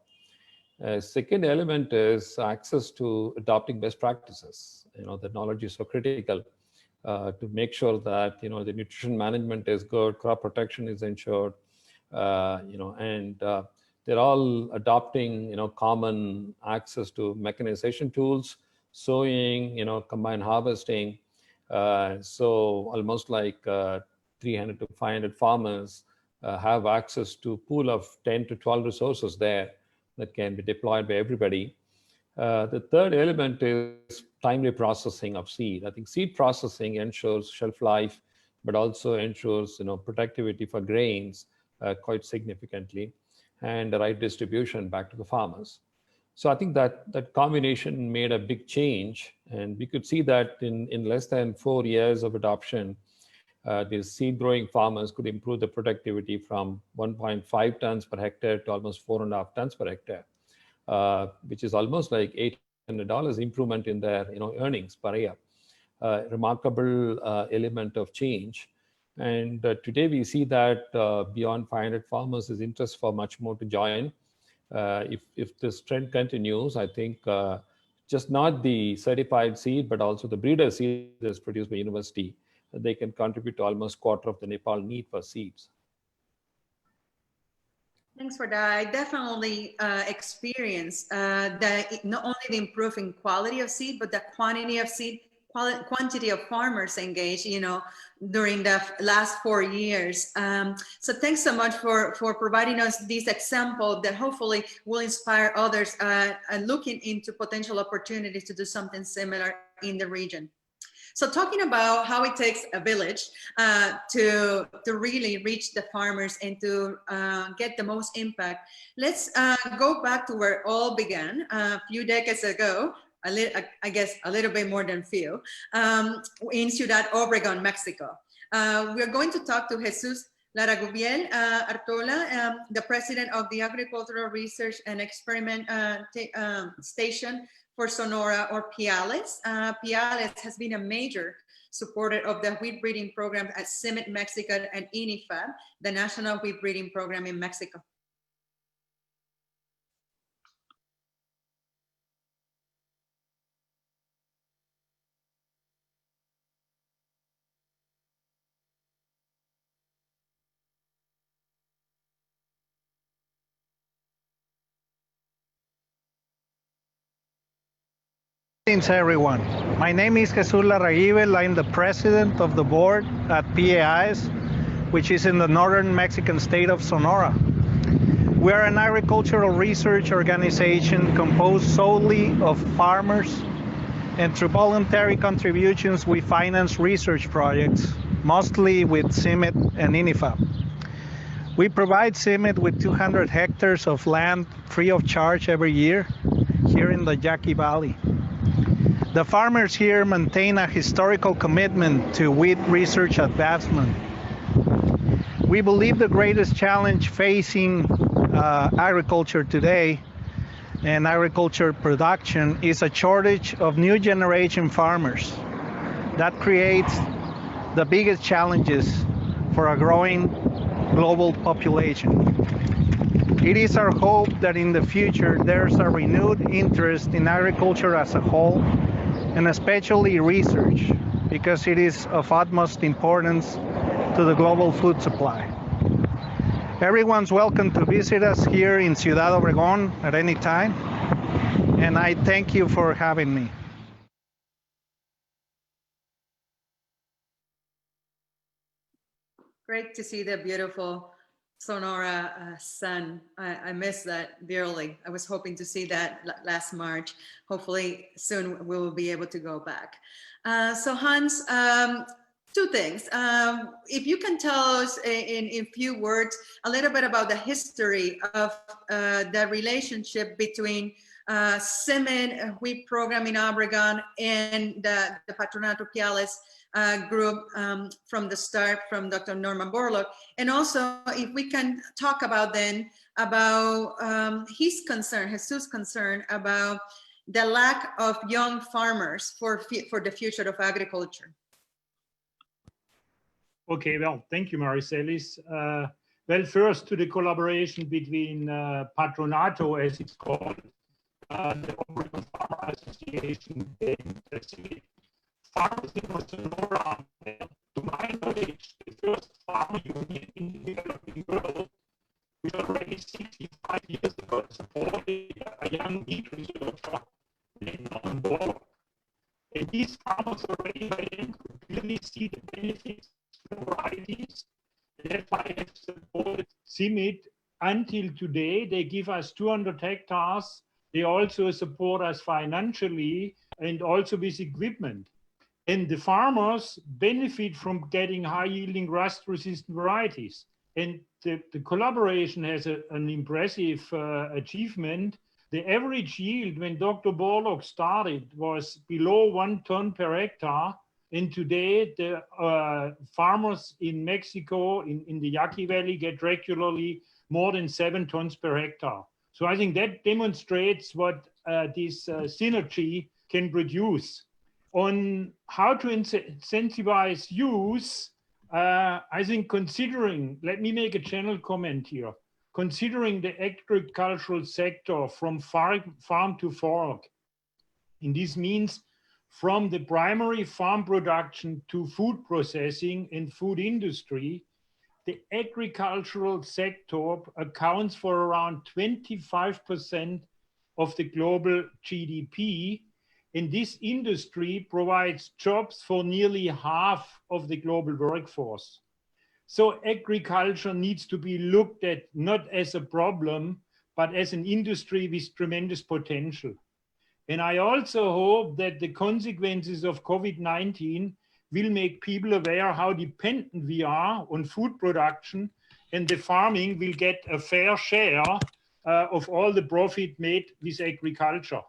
Second element is access to adopting best practices. You know, the knowledge is so critical to make sure that, you know, the nutrition management is good, crop protection is ensured, you know, and they're all adopting, you know, common access to mechanization tools, sowing, you know, combined harvesting. So almost like 300 to 500 farmers have access to pool of 10 to 12 resources there that can be deployed by everybody. The third element is timely processing of seed. I think seed processing ensures shelf life, but also ensures productivity for grains quite significantly, and the right distribution back to the farmers. So I think that combination made a big change, and we could see that in less than 4 years of adoption, these seed growing farmers could improve the productivity from 1.5 tons per hectare to almost 4.5 tons per hectare, which is almost like $800 improvement in their earnings per year. Remarkable element of change. And today we see that beyond 500 farmers is interest for much more to join. If this trend continues, I think just not the certified seed, but also the breeder seed that's produced by university, they can contribute to almost quarter of the Nepal need for seeds. Thanks for that. I definitely experienced not only the improving quality of seed, but the quantity of seed, quantity of farmers engaged, during the last 4 years. So thanks so much for providing us this example that hopefully will inspire others looking into potential opportunities to do something similar in the region. So talking about how it takes a village to really reach the farmers and to get the most impact, let's go back to where it all began a few decades ago, I guess a little bit more than few, in Ciudad Obregón, Mexico. We're going to talk to Jesus Laragubiel Artola, the president of the Agricultural Research and Experiment Station for Sonora, or PIALES. PIALES has been a major supporter of the wheat breeding program at CIMMYT Mexico and INIFAB, the National Wheat Breeding Program in Mexico. Greetings, everyone. My name is Jesus Laragubiel. I'm the president of the board at PAIS, which is in the northern Mexican state of Sonora. We are an agricultural research organization composed solely of farmers, and through voluntary contributions, we finance research projects, mostly with CIMMYT and INIFAB. We provide CIMMYT with 200 hectares of land free of charge every year here in the Yaqui Valley. The farmers here maintain a historical commitment to wheat research advancement. We believe the greatest challenge facing agriculture today and agriculture production is a shortage of new generation farmers. That creates the biggest challenges for a growing global population. It is our hope that in the future there's a renewed interest in agriculture as a whole, and especially research, because it is of utmost importance to the global food supply. Everyone's welcome to visit us here in Ciudad Obregón at any time, and I thank you for having me. Great to see the beautiful Sonora sun. I miss that dearly. I was hoping to see that last March. Hopefully soon we will be able to go back. So Hans, two things. If you can tell us in few words a little bit about the history of the relationship between CIMMYT wheat program in Obregón and the Patronato PIALES group from the start, from Dr. Norman Borlaug, and also if we can talk about then about his concern, Jesus' concern about the lack of young farmers for the future of agriculture. Okay, well, thank you, Maricelis. Well, first to the collaboration between Patronato, as it's called, the Obregón Farmer Association, and CIMMYT. Farmers in Sonora, to my knowledge, the first farmer union in the developing world, which already 65 years ago supported a young wheat researcher named Ronnie Kaufman. And these farmers already by then could clearly see the benefits of varieties, and therefore have supported CIMMYT, until today, they give us 200 hectares. They also support us financially and also with equipment. And the farmers benefit from getting high-yielding rust-resistant varieties. And the collaboration has an impressive achievement. The average yield when Dr. Borlaug started was below 1 ton per hectare. And today, the farmers in Mexico, in the Yaqui Valley, get regularly more than 7 tons per hectare. So I think that demonstrates what this synergy can produce. On how to incentivize use, I think considering, let me make a general comment here, considering the agricultural sector from farm to fork, and this means from the primary farm production to food processing and food industry, the agricultural sector accounts for around 25% of the global GDP. And this industry provides jobs for nearly half of the global workforce. So agriculture needs to be looked at not as a problem, but as an industry with tremendous potential. And I also hope that the consequences of COVID-19 will make people aware how dependent we are on food production, and the farming will get a fair share of all the profit made with agriculture.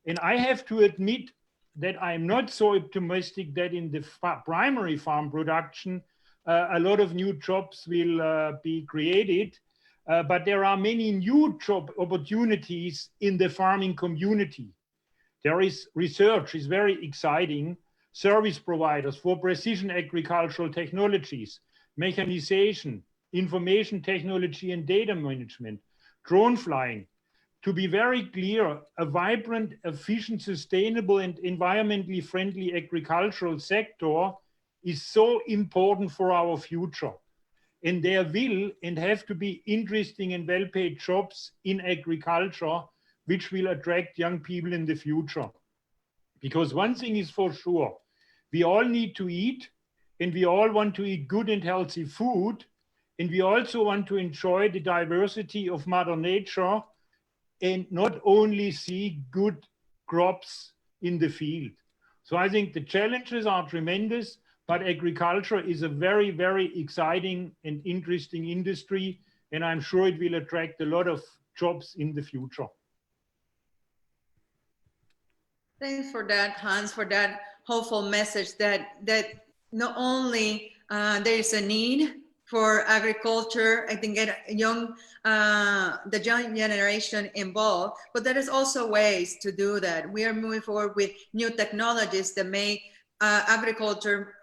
And I have to admit that I'm not so optimistic that in the primary farm production, a lot of new jobs will be created, but there are many new job opportunities in the farming community. There is research, is very exciting, service providers for precision agricultural technologies, mechanization, information technology and data management, drone flying. To be very clear, a vibrant, efficient, sustainable and environmentally friendly agricultural sector is so important for our future. And there will and have to be interesting and well-paid jobs in agriculture, which will attract young people in the future. Because one thing is for sure, we all need to eat, and we all want to eat good and healthy food, and we also want to enjoy the diversity of Mother Nature and not only see good crops in the field. So I think the challenges are tremendous, but agriculture is a very, very exciting and interesting industry, and I'm sure it will attract a lot of jobs in the future. Thanks for that, Hans, for that hopeful message that not only there is a need for agriculture, I think get the young generation involved, but there is also ways to do that. We are moving forward with new technologies that make agriculture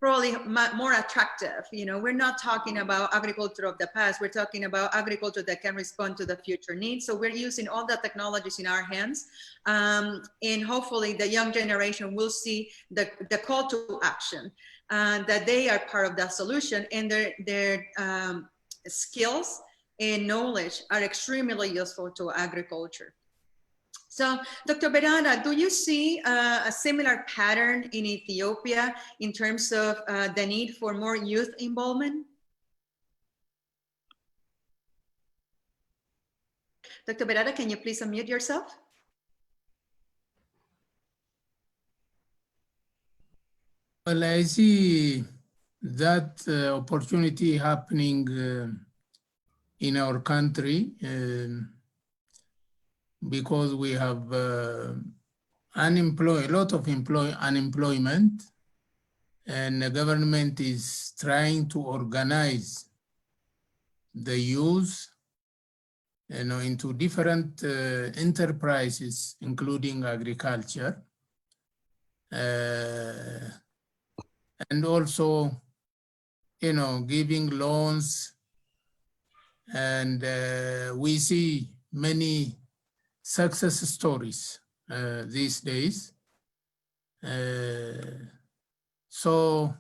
probably more attractive. You know, we're not talking about agriculture of the past, we're talking about agriculture that can respond to the future needs. So we're using all the technologies in our hands, and hopefully the young generation will see the call to action, that they are part of that solution, and their skills and knowledge are extremely useful to agriculture. So, Dr. Bedada, do you see a similar pattern in Ethiopia in terms of the need for more youth involvement? Dr. Bedada, can you please unmute yourself? Well, I see that opportunity happening in our country because we have a lot of unemployment, and the government is trying to organize the youth, you know, into different enterprises, including agriculture, and also, you know, giving loans. And we see many success stories these days. So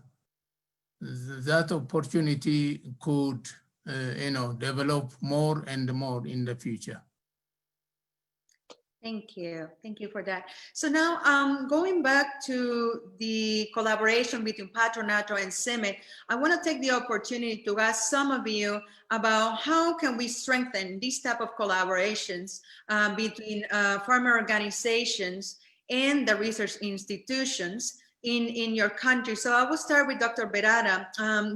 that opportunity could, you know, develop more and more in the future. Thank you. Thank you for that. So now going back to the collaboration between Patronato and CIMMYT, I want to take the opportunity to ask some of you about how can we strengthen these type of collaborations between farmer organizations and the research institutions in your country. So I will start with Dr. Bedada.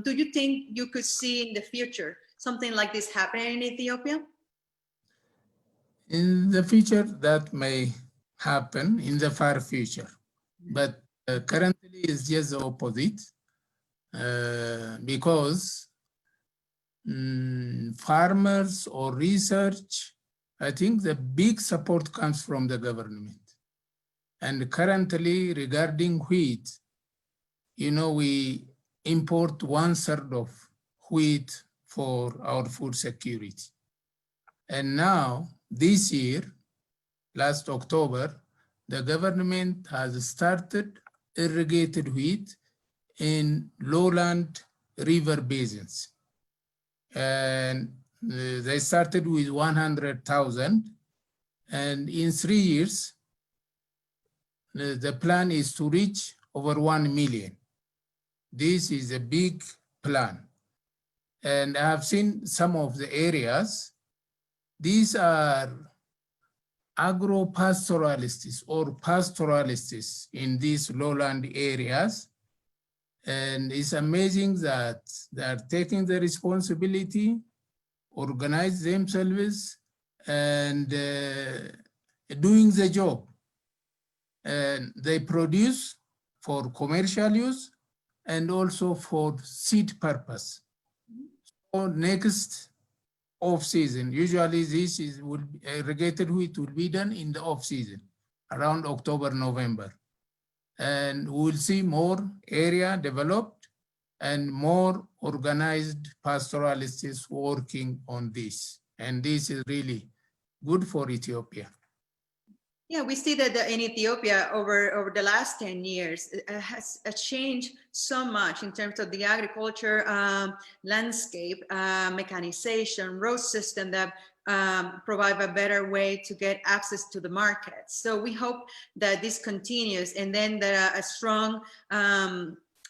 Do you think you could see in the future something like this happening in Ethiopia? In the future, that may happen in the far future, but currently it's just the opposite because farmers or research, I think the big support comes from the government. And currently regarding wheat, you know, we import 1/3 of wheat for our food security. And now, this year, last October, the government has started irrigated wheat in lowland river basins. And they started with 100,000. And in 3 years, the plan is to reach over 1 million. This is a big plan. And I have seen some of the areas. These are agro-pastoralists or pastoralists in these lowland areas. And it's amazing that they are taking the responsibility, organize themselves, and doing the job. And they produce for commercial use and also for seed purpose. So next off-season, usually this irrigated wheat will be done in the off-season, around October, November. And we'll see more area developed and more organized pastoralists working on this. And this is really good for Ethiopia. Yeah, we see that in Ethiopia over the last 10 years, it has changed so much in terms of the agriculture landscape, mechanization, road system that provide a better way to get access to the market. So we hope that this continues, and then that a strong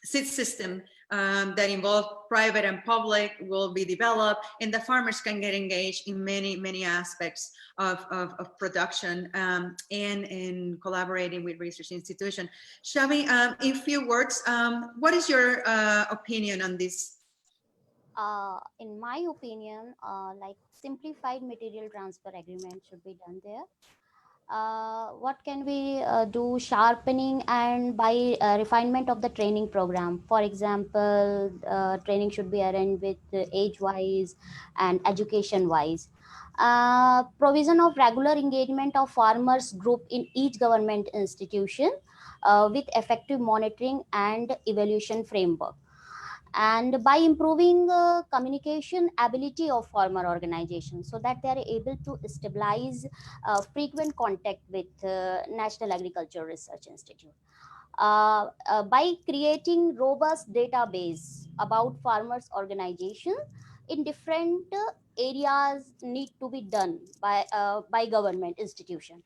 seed system that involve private and public will be developed, and the farmers can get engaged in many aspects of production and in collaborating with research institutions. Chhavi, in few words, what is your opinion on this? In my opinion, like simplified material transfer agreement should be done there. What can we do? Sharpening and by refinement of the training program. For example, training should be arranged with age-wise and education-wise. Provision of regular engagement of farmers group in each government institution with effective monitoring and evaluation framework. And by improving communication ability of farmer organizations so that they are able to stabilize frequent contact with National Agricultural Research Institute. By creating robust database about farmers organization in different areas need to be done by government institution.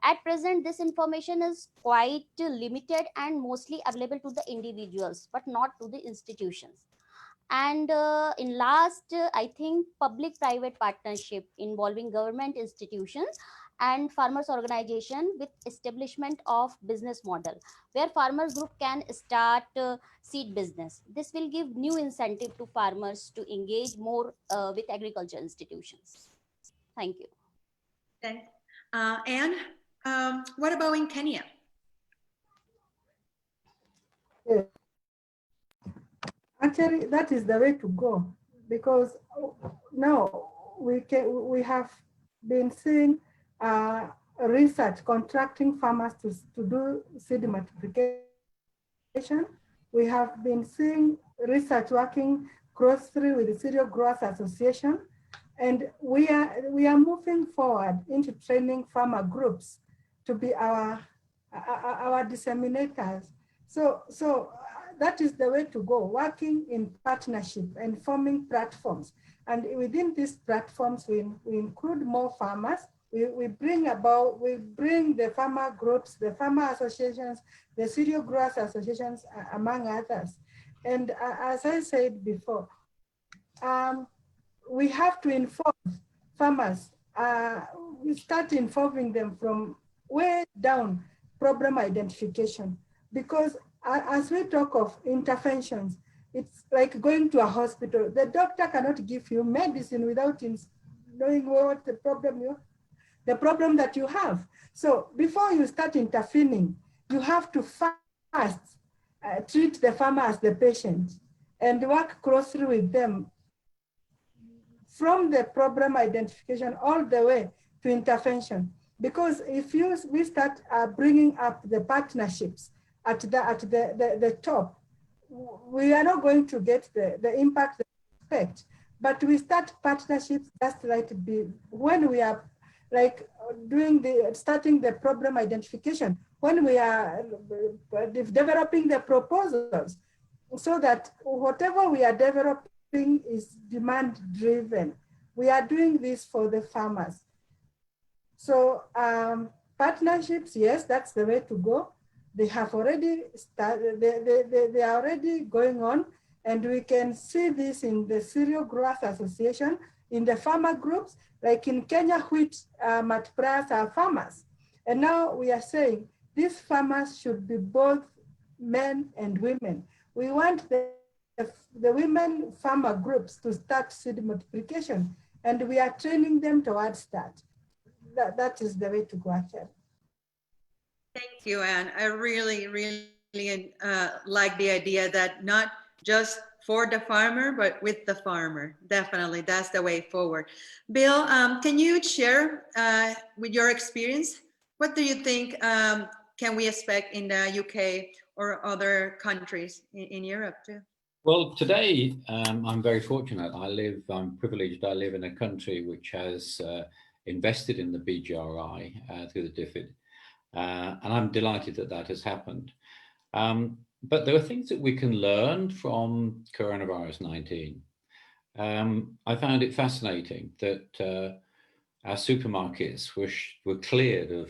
At present, this information is quite limited and mostly available to the individuals, but not to the institutions. And in last, I think public-private partnership involving government institutions and farmers organization with establishment of business model where farmers group can start seed business. This will give new incentive to farmers to engage more with agriculture institutions. Thank you. Thanks. Anne, what about in Kenya? Yeah. Actually, that is the way to go, because now we have been seeing research contracting farmers to do seed multiplication. We have been seeing research working closely with the Cereal Growers Association, and we are moving forward into training farmer groups to be our disseminators. So that is the way to go, working in partnership and forming platforms. And within these platforms, we include more farmers we bring the farmer groups, the farmer associations, the cereal growers associations, among others. And as I said before, we have to inform farmers. We start informing them from way down problem identification, because as we talk of interventions, it's like going to a hospital. The doctor cannot give you medicine without knowing what the problem that you have. So before you start intervening, you have to first treat the farmer as the patient and work closely with them from the problem identification all the way to intervention. Because if we start bringing up the partnerships at the top, we are not going to get the impact that we expect. But we start partnerships just like when we are like starting the problem identification, when we are developing the proposals, so that whatever we are developing is demand driven. We are doing this for the farmers. So partnerships, yes, that's the way to go. They have already started, they are already going on, and we can see this in the Cereal Growers Association, in the farmer groups, like in Kenya, which multipliers are farmers. And now we are saying these farmers should be both men and women. We want the women farmer groups to start seed multiplication, and we are training them towards that. That is the way to go ahead. Thank you, Anne. I really, really like the idea that not just for the farmer, but with the farmer. Definitely, that's the way forward. Bill, can you share with your experience, what do you think can we expect in the UK or other countries in Europe too? Well, today I'm very fortunate. I'm privileged. I live in a country which has invested in the BGRI through the DFID. And I'm delighted that that has happened. But there are things that we can learn from coronavirus 19. I found it fascinating that our supermarkets were cleared of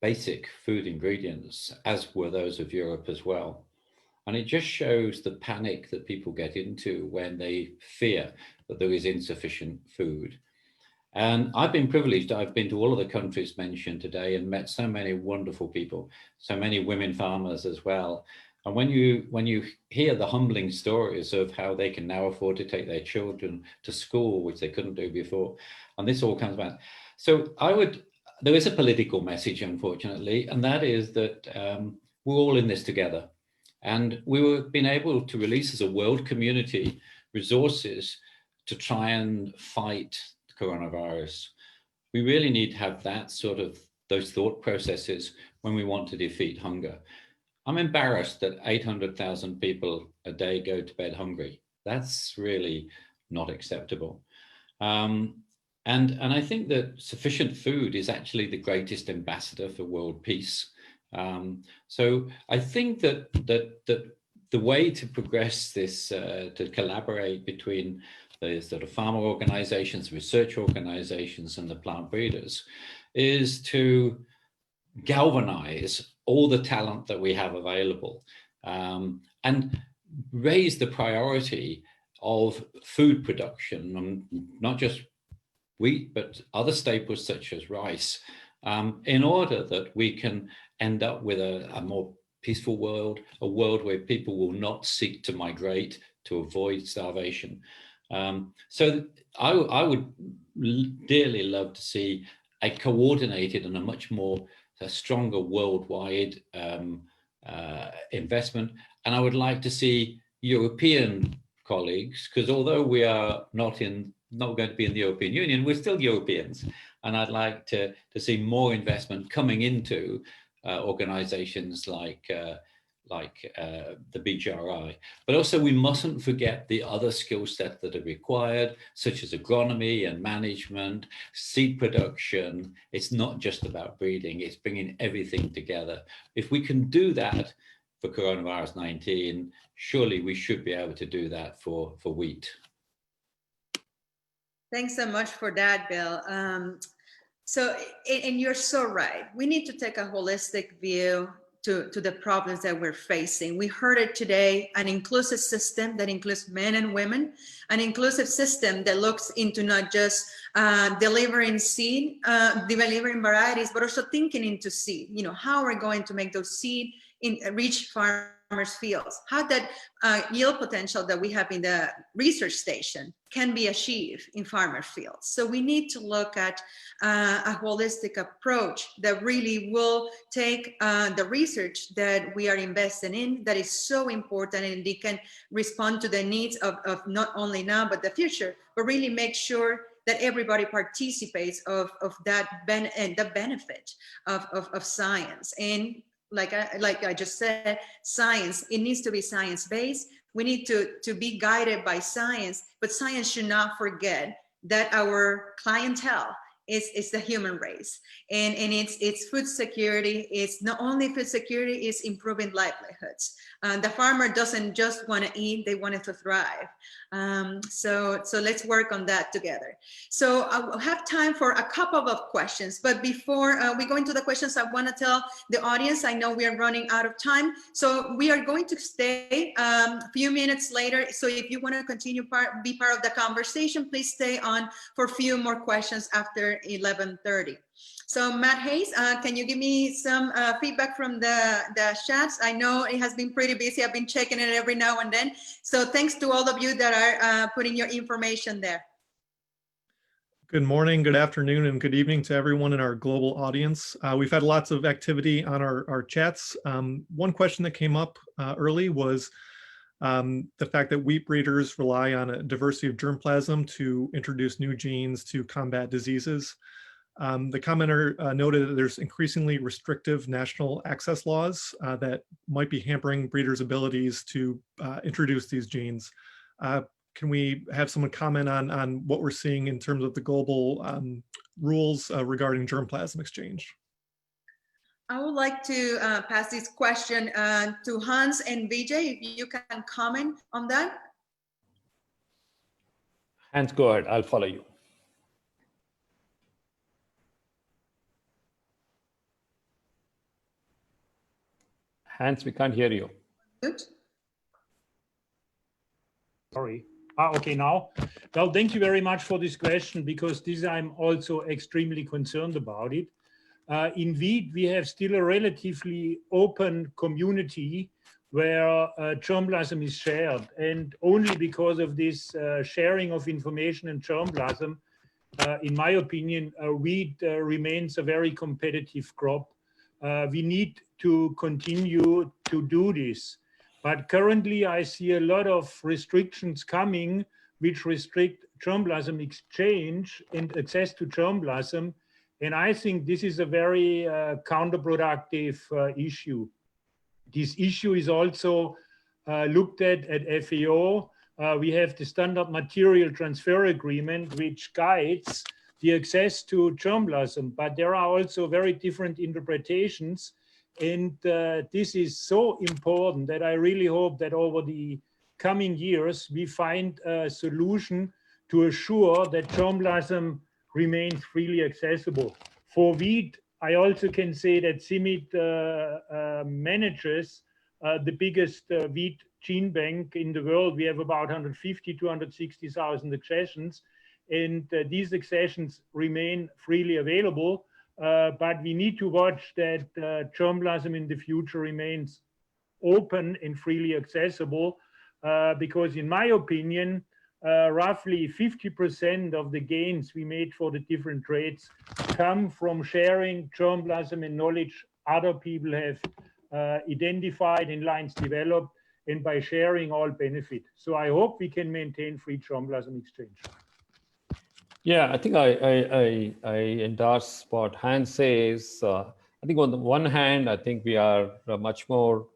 basic food ingredients, as were those of Europe as well. And it just shows the panic that people get into when they fear that there is insufficient food. And I've been privileged. I've been to all of the countries mentioned today and met so many wonderful people, so many women farmers as well. And when you hear the humbling stories of how they can now afford to take their children to school, which they couldn't do before, and this all comes back. So there is a political message, unfortunately, and that is that we're all in this together. And we were being able to release as a world community resources to try and fight coronavirus. We really need to have those thought processes when we want to defeat hunger. I'm embarrassed that 800,000 people a day go to bed hungry. That's really not acceptable. And I think that sufficient food is actually the greatest ambassador for world peace. So I think that the way to progress this, to collaborate between the sort of farmer organizations, research organizations, and the plant breeders, is to galvanize all the talent that we have available and raise the priority of food production, not just wheat, but other staples such as rice, in order that we can end up with a more peaceful world, a world where people will not seek to migrate to avoid starvation. So I would dearly love to see a coordinated and a much more stronger worldwide investment. And I would like to see European colleagues, because although we are not going to be in the European Union, we're still Europeans. And I'd like to see more investment coming into organizations like the BGRI. But also we mustn't forget the other skill sets that are required, such as agronomy and management, seed production. It's not just about breeding, it's bringing everything together. If we can do that for coronavirus 19, surely we should be able to do that for wheat. Thanks so much for that, Bill. So, and you're so right. We need to take a holistic view to the problems that we're facing. We heard it today, an inclusive system that includes men and women, an inclusive system that looks into not just delivering seed, delivering varieties, but also thinking into seed. You know, how are we going to make those seed reach farmers' fields? How that yield potential that we have in the research station can be achieved in farmer fields. So we need to look at a holistic approach that really will take the research that we are investing in, that is so important, and it can respond to the needs of not only now, but the future, but really make sure that everybody participates of that the benefit of science. And like I just said, science, it needs to be science-based. We need to be guided by science, but science should not forget that our clientele is the human race. And it's food security. It's not only food security, it's improving livelihoods. The farmer doesn't just want to eat, they want it to thrive. So let's work on that together. So I'll have time for a couple of questions, but before we go into the questions, I want to tell the audience, I know we are running out of time. So we are going to stay a few minutes later. So if you want to continue be part of the conversation, please stay on for a few more questions after 11:30. So Matt Hayes, can you give me some feedback from the chats? I know it has been pretty busy. I've been checking it every now and then. So thanks to all of you that are putting your information there. Good morning, good afternoon, and good evening to everyone in our global audience. We've had lots of activity on our chats. One question that came up early was the fact that wheat breeders rely on a diversity of germplasm to introduce new genes to combat diseases. The commenter noted that there's increasingly restrictive national access laws that might be hampering breeders' abilities to introduce these genes. Can we have someone comment on what we're seeing in terms of the global rules regarding germplasm exchange? I would like to pass this question to Hans and Vijay, if you can comment on that. Hans, go ahead, I'll follow you. Hans, we can't hear you. Good. Sorry. Okay, now. Well, thank you very much for this question, because this I'm also extremely concerned about it. In wheat, we have still a relatively open community where germplasm is shared. And only because of this sharing of information and germplasm, in my opinion, wheat remains a very competitive crop. We need to continue to do this. But currently, I see a lot of restrictions coming which restrict germplasm exchange and access to germplasm. And I think this is a very counterproductive issue. This issue is also looked at FAO. We have the Standard Material Transfer Agreement, which guides the access to germplasm, but there are also very different interpretations. And this is so important that I really hope that over the coming years, we find a solution to assure that germplasm remains freely accessible. For wheat, I also can say that CIMMYT manages the biggest wheat gene bank in the world. We have about 150 to 160,000 accessions, and these accessions remain freely available. But we need to watch that germplasm in the future remains open and freely accessible, because in my opinion, roughly 50% of the gains we made for the different traits come from sharing germplasm and knowledge other people have identified and lines developed, and by sharing all benefit. So I hope we can maintain free germplasm exchange. Yeah, I think I endorse what Hans says. I think on the one hand, I think we are much more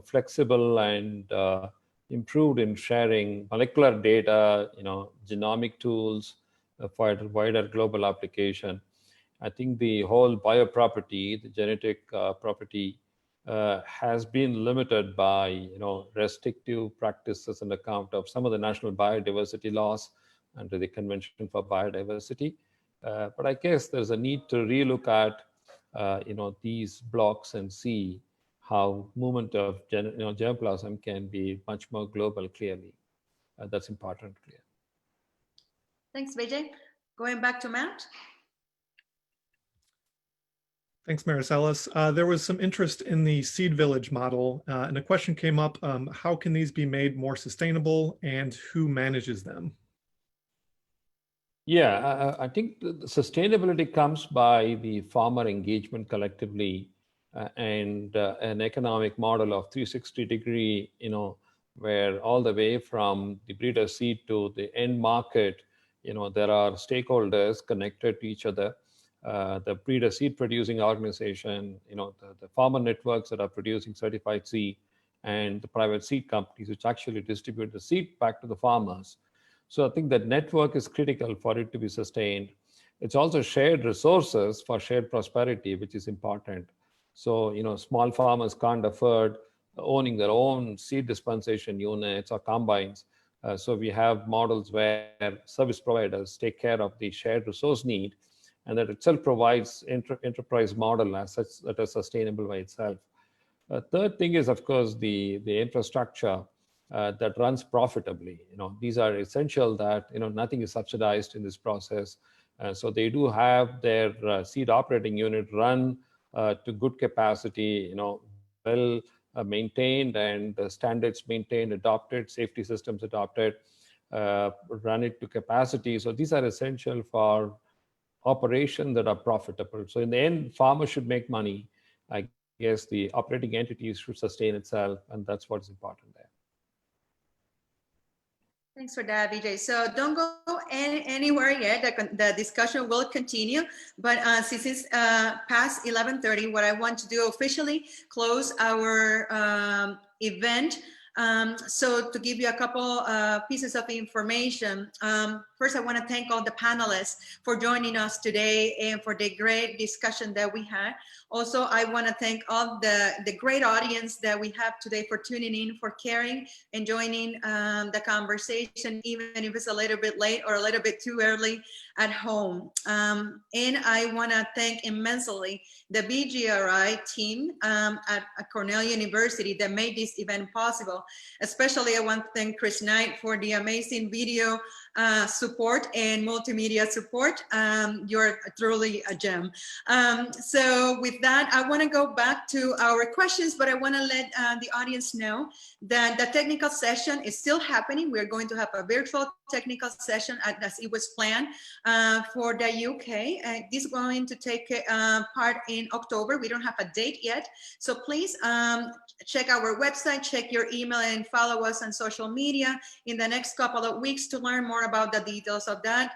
flexible and improved in sharing molecular data, genomic tools for wider global application. I think the whole bioproperty, the genetic property, has been limited by restrictive practices on account of some of the national biodiversity laws under the Convention for Biodiversity. But I guess there's a need to relook at these blocks and see how movement of germplasm can be much more global. Clearly, that's important. Clear. Thanks, Vijay. Going back to Matt. Thanks, Maricelis. There was some interest in the seed village model, and a question came up, how can these be made more sustainable and who manages them? Yeah, I think the sustainability comes by the farmer engagement collectively and an economic model of 360-degree, where all the way from the breeder seed to the end market, there are stakeholders connected to each other. The breeder seed producing organization, the farmer networks that are producing certified seed, and the private seed companies which actually distribute the seed back to the farmers. So I think that network is critical for it to be sustained. It's also shared resources for shared prosperity, which is important. So, small farmers can't afford owning their own seed dispensation units or combines. So we have models where service providers take care of the shared resource need, and that itself provides enterprise model as such that is sustainable by itself. Third thing is, of course, the infrastructure that runs profitably. These are essential that, nothing is subsidized in this process. So they do have their seed operating unit run to good capacity, well maintained and standards maintained, adopted, safety systems adopted, run it to capacity. So these are essential for operations that are profitable. So in the end, farmers should make money. I guess the operating entities should sustain itself, and that's what's important there. Thanks for that, Vijay. So don't go anywhere yet. The discussion will continue, but since it's past 11:30, what I want to do officially close our event. So to give you a couple pieces of information, first I want to thank all the panelists for joining us today and for the great discussion that we had. Also, I want to thank all the great audience that we have today for tuning in, for caring and joining the conversation, even if it's a little bit late or a little bit too early at home. And I want to thank immensely the BGRI team at Cornell University that made this event possible. Especially I want to thank Chris Knight for the amazing video support and multimedia support. You're truly a gem. So with that, I want to go back to our questions, but I want to let the audience know that the technical session is still happening. We're going to have a virtual technical session as it was planned for the UK. This is going to take part in October. We don't have a date yet. So please check our website, check your email, and follow us on social media in the next couple of weeks to learn more about the details of that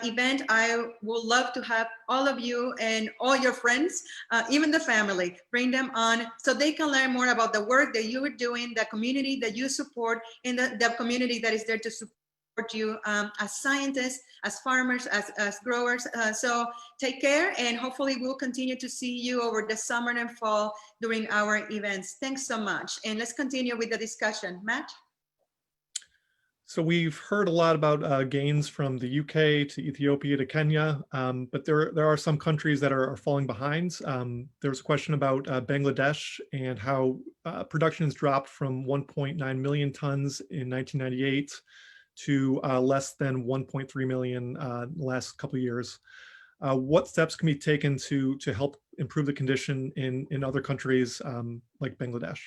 event. I would love to have all of you and all your friends, even the family, bring them on so they can learn more about the work that you are doing, the community that you support, and the community that is there to support you as scientists, as farmers, as growers. So take care, and hopefully we'll continue to see you over the summer and fall during our events. Thanks so much. And let's continue with the discussion. Matt? So we've heard a lot about gains from the UK to Ethiopia to Kenya, but there are some countries that are falling behind. There was a question about Bangladesh and how production has dropped from 1.9 million tons in 1998 to less than 1.3 million the last couple of years. What steps can be taken to help improve the condition in other countries like Bangladesh?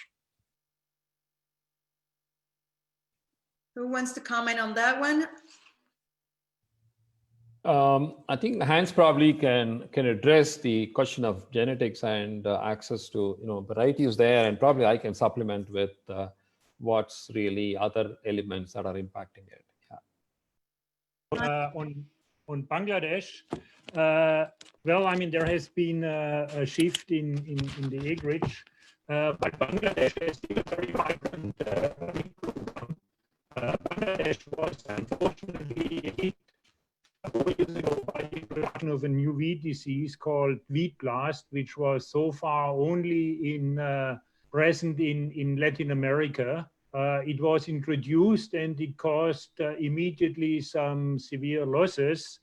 Who wants to comment on that one? I think Hans probably can address the question of genetics and access to varieties there, and probably I can supplement with what's really other elements that are impacting it. Yeah. On Bangladesh, well, I mean, there has been a shift in the acreage, but Bangladesh is still a very vibrant program. Bangladesh was unfortunately hit 4 years ago by the introduction of a new wheat disease called wheat blast, which was so far only present in Latin America. It was introduced and it caused immediately some severe losses.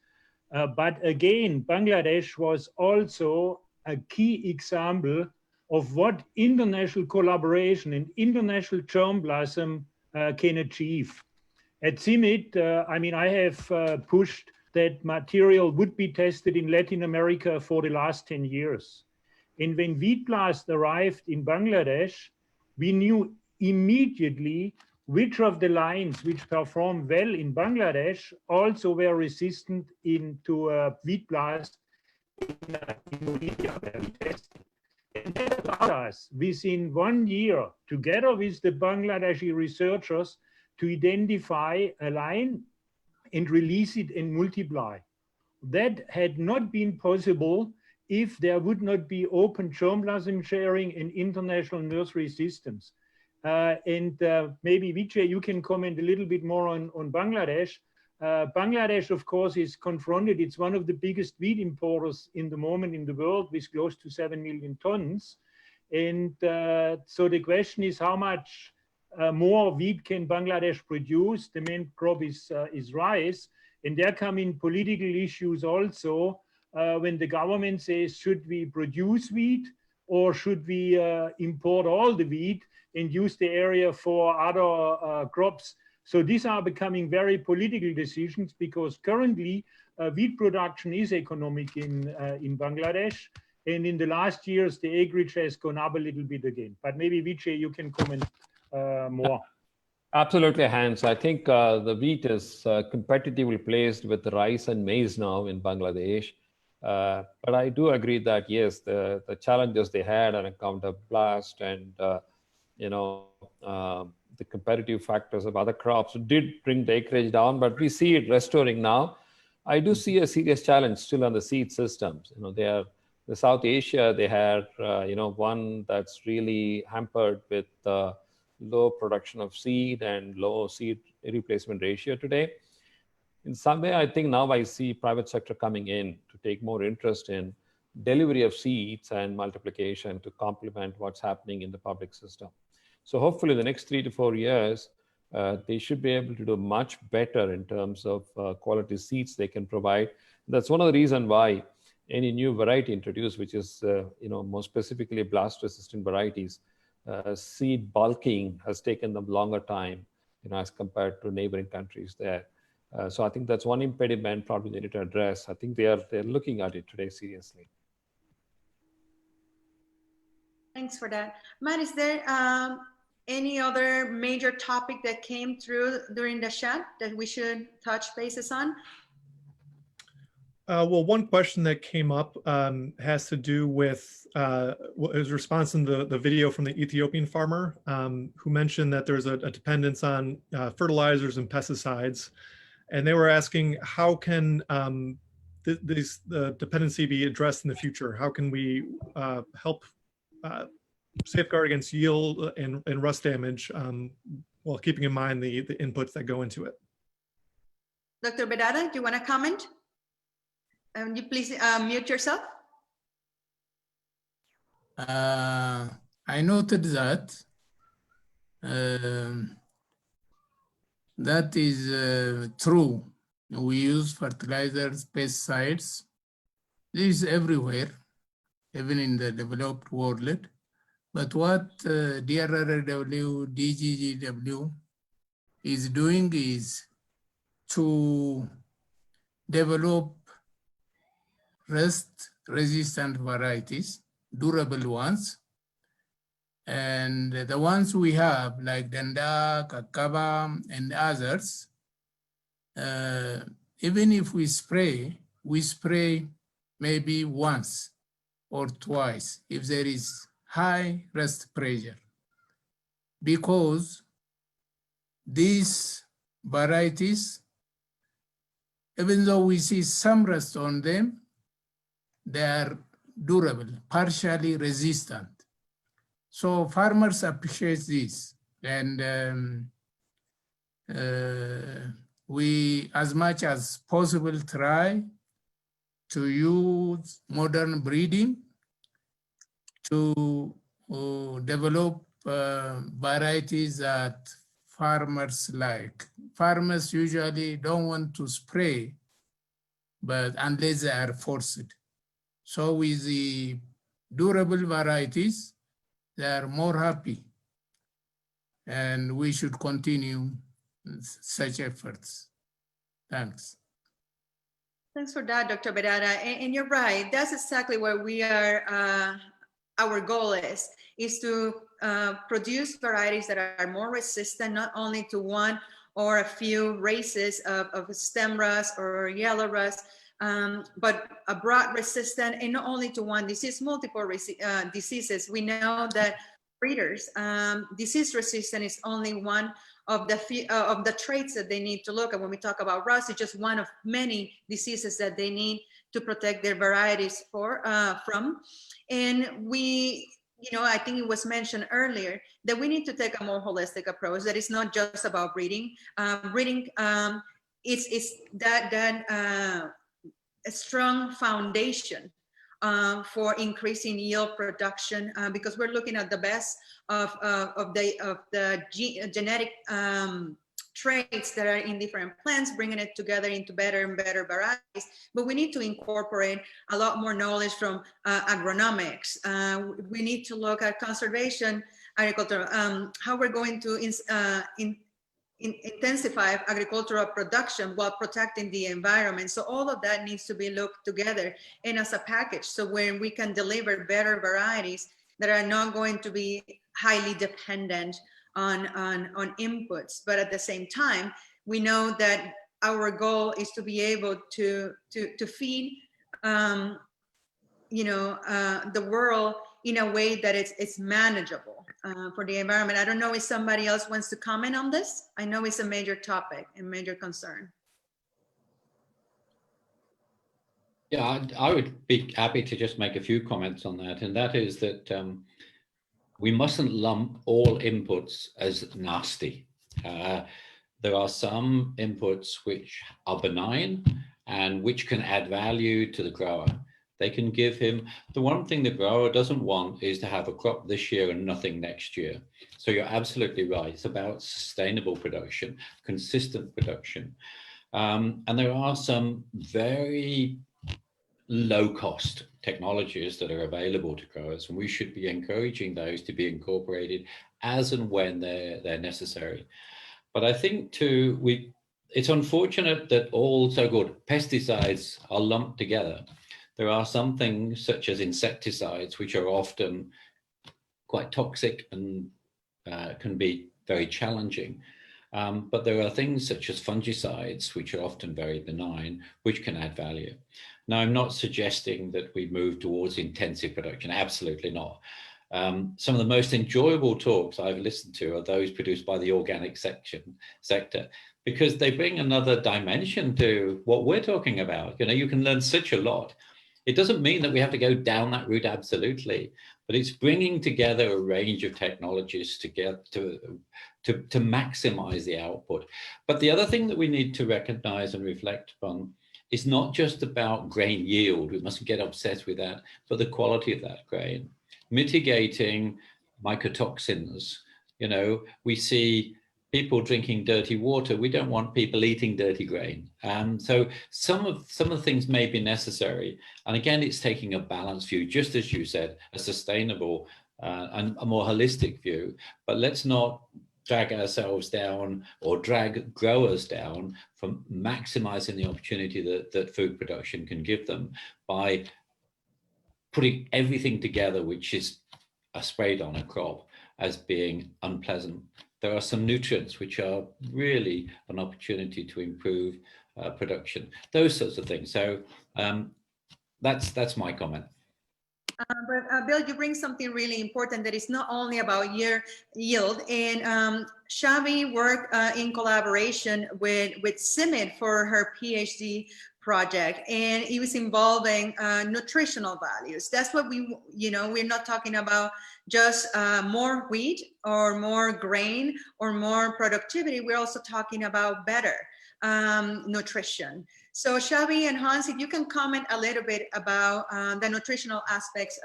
But again, Bangladesh was also a key example of what international collaboration and international germplasm can achieve. At CIMMYT, I mean, I have pushed that material would be tested in Latin America for the last 10 years. And when wheat blast arrived in Bangladesh, we knew immediately which of the lines which performed well in Bangladesh also were resistant into wheat blast in Indonesia, where we tested. And that allowed us within 1 year, together with the Bangladeshi researchers, to identify a line and release it and multiply. That had not been possible if there would not be open germplasm sharing and international nursery systems. Maybe Vijay, you can comment a little bit more on Bangladesh. Bangladesh, of course, is confronted. It's one of the biggest wheat importers in the moment in the world with close to 7 million tons. And so the question is how much more wheat can Bangladesh produce? The main crop is rice. And there come in political issues also when the government says, should we produce wheat or should we import all the wheat and use the area for other crops? So these are becoming very political decisions because currently wheat production is economic in Bangladesh. And in the last years, the acreage has gone up a little bit again. But maybe Vijay, you can comment more. Absolutely, Hans. I think the wheat is competitively placed with the rice and maize now in Bangladesh. But I do agree that, yes, the challenges they had on account of blast and, the competitive factors of other crops did bring the acreage down, but we see it restoring now. I do see a serious challenge still on the seed systems. The South Asia, they had, one that's really hampered with low production of seed and low seed replacement ratio today. In some way, I think now I see private sector coming in to take more interest in delivery of seeds and multiplication to complement what's happening in the public system. So hopefully the next 3 to 4 years, they should be able to do much better in terms of quality seeds they can provide. That's one of the reasons why any new variety introduced, which is more specifically blast-resistant varieties, seed bulking has taken them longer time, as compared to neighboring countries there. So I think that's one impediment probably they need to address. I think they're looking at it today seriously. Thanks for that. Matt, is there any other major topic that came through during the chat that we should touch bases on? Well, one question that came up has to do with his response in the video from the Ethiopian farmer who mentioned that there's a dependence on fertilizers and pesticides. And they were asking, how can the dependency be addressed in the future? How can we help safeguard against yield and rust damage while keeping in mind the inputs that go into it? Dr. Bedada, do you want to comment? You please mute yourself. I noted that that is true. We use fertilizers, pesticides. This is everywhere, even in the developed world. But what DRRW, DGGW is doing is to develop rust-resistant varieties, durable ones. And the ones we have, like Danda, Kakaba, and others, even if we spray maybe once or twice if there is high rust pressure. Because these varieties, even though we see some rust on them, they are durable, partially resistant. So farmers appreciate this, and we, as much as possible, try to use modern breeding to develop varieties that farmers like. Farmers usually don't want to spray but unless they are forced. So with the durable varieties, they are more happy. And we should continue such efforts. Thanks. Thanks for that, Dr. Bedada. And you're right, that's exactly what we are, our goal is to produce varieties that are more resistant, not only to one or a few races of stem rust or yellow rust, but a broad resistant, and not only to one disease, multiple diseases. We know that breeders, disease resistant is only one of the traits that they need to look at when we talk about rust. It's just one of many diseases that they need to protect their varieties from. And we, I think it was mentioned earlier that we need to take a more holistic approach. That is not just about breeding. Breeding is that a strong foundation for increasing yield production, because we're looking at the best of the genetic traits that are in different plants, bringing it together into better and better varieties. But we need to incorporate a lot more knowledge from agronomics. We need to look at conservation agriculture, how we're going to intensify agricultural production while protecting the environment. So all of that needs to be looked together and as a package. So when we can deliver better varieties that are not going to be highly dependent on inputs, but at the same time, we know that our goal is to be able to feed the world in a way that it's manageable for the environment. I don't know if somebody else wants to comment on this. I know it's a major topic and major concern. Yeah, I would be happy to just make a few comments on that. And that is that we mustn't lump all inputs as nasty. There are some inputs which are benign and which can add value to the grower. They can give him, the one thing the grower doesn't want is to have a crop this year and nothing next year. So you're absolutely right. It's about sustainable production, consistent production. And there are some very low cost technologies that are available to growers, and we should be encouraging those to be incorporated as and when they're necessary. But I think it's unfortunate that all so-called pesticides are lumped together. There are some things such as insecticides, which are often quite toxic and can be very challenging. But there are things such as fungicides, which are often very benign, which can add value. Now, I'm not suggesting that we move towards intensive production, absolutely not. Some of the most enjoyable talks I've listened to are those produced by the organic sector, because they bring another dimension to what we're talking about. You can learn such a lot. It doesn't mean that we have to go down that route absolutely, but it's bringing together a range of technologies to get to maximize the output. But the other thing that we need to recognize and reflect upon is not just about grain yield. We mustn't get obsessed with that, but the quality of that grain. Mitigating mycotoxins. We see people drinking dirty water. We don't want people eating dirty grain. So some of the things may be necessary. And again, it's taking a balanced view, just as you said, a sustainable and a more holistic view. But let's not drag ourselves down or drag growers down from maximizing the opportunity that food production can give them by putting everything together, which is sprayed on a crop, as being unpleasant. There are some nutrients which are really an opportunity to improve production, those sorts of things. So that's my comment. But Bill, you bring something really important that is not only about yield. And Chhavi worked in collaboration with CIMMYT for her PhD project, and it was involving nutritional values. That's what we're not talking about just more wheat or more grain or more productivity. We're also talking about better nutrition. So Chhavi and Hans, if you can comment a little bit about the nutritional aspects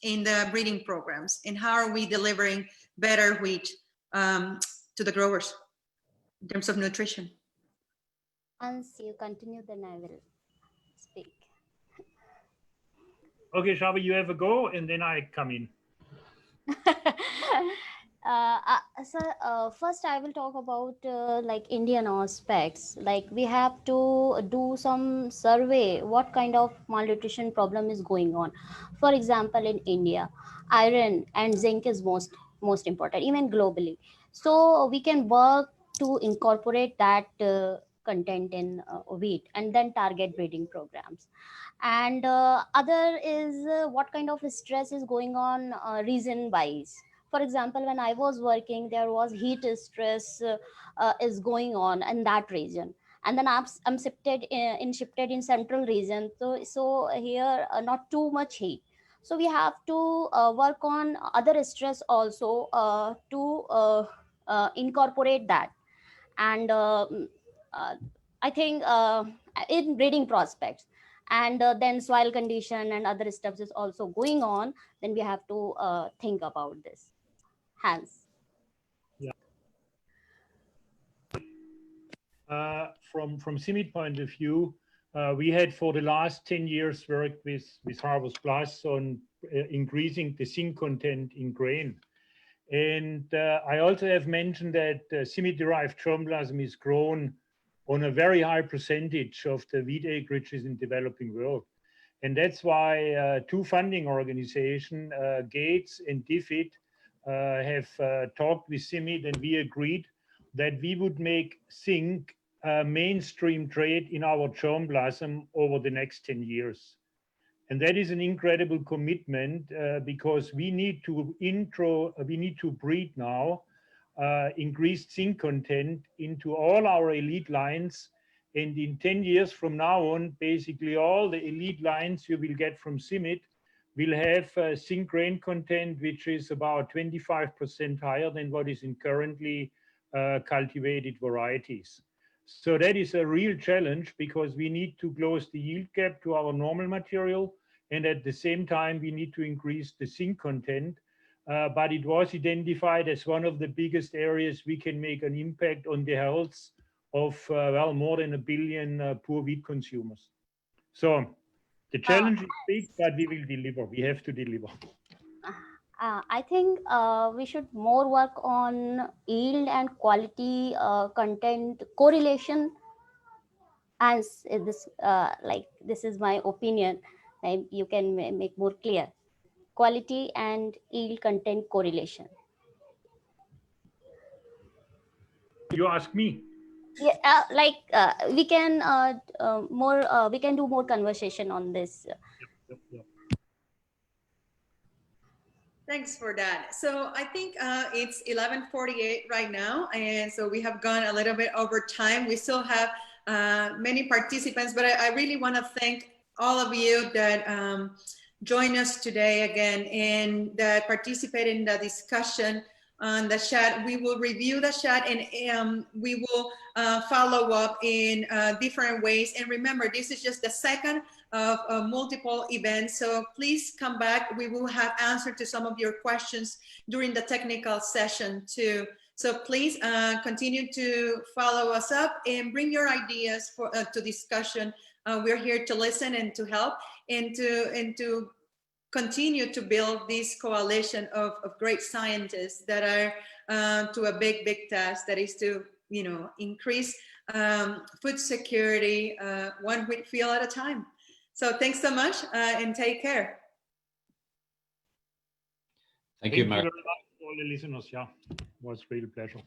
in the breeding programs, and how are we delivering better wheat to the growers in terms of nutrition? Hans, you continue, then I will. Okay, Chhavi, you have a go, and then I come in. First I will talk about like Indian aspects. Like we have to do some survey what kind of malnutrition problem is going on. For example, in India, iron and zinc is most important, even globally. So we can work to incorporate that content in wheat and then target breeding programs. And other is what kind of stress is going on region wise. For example, when I was working, there was heat stress is going on in that region, and then I'm shifted in central region, so here not too much heat, so we have to work on other stress also to incorporate that. And I think in breeding prospects, and then soil condition and other stuff is also going on, then we have to think about this. Hans. Yeah. From CIMMYT point of view, we had for the last 10 years worked with Harvest Plus on increasing the zinc content in grain. And I also have mentioned that CIMMYT-derived germplasm is grown on a very high percentage of the wheat acreages in the developing world. And that's why two funding organizations, Gates and DFID, have talked with CIMMYT, and we agreed that we would make zinc a mainstream trade in our germplasm over the next 10 years. And that is an incredible commitment because we need to breed now increased zinc content into all our elite lines. And in 10 years from now on, basically all the elite lines you will get from CIMMYT will have zinc grain content, which is about 25% higher than what is in currently cultivated varieties. So that is a real challenge because we need to close the yield gap to our normal material. And at the same time, we need to increase the zinc content. But it was identified as one of the biggest areas we can make an impact on the health of, well, more than 1 billion poor wheat consumers. So the challenge is big, but we will deliver. We have to deliver. I think we should more work on yield and quality content correlation. As this, this is my opinion. Like you can make more clear quality and yield content correlation. You ask me. Yeah, we can we can do more conversation on this. Yep. Thanks for that. So I think it's 11:48 right now, and so we have gone a little bit over time. We still have many participants, but I really want to thank all of you that joined us today again and that participated in the discussion on the chat. We will review the chat and we will follow up in different ways. And remember, this is just the second of multiple events. So please come back. We will have answer to some of your questions during the technical session too. So please continue to follow us up and bring your ideas for to discussion. We're here to listen and to help and to continue to build this coalition of great scientists that are to a big task, that is to increase food security one wheat field at a time. So thanks so much and take care. Thank you, Thank you very much to all the listeners. Yeah, it was a real pleasure.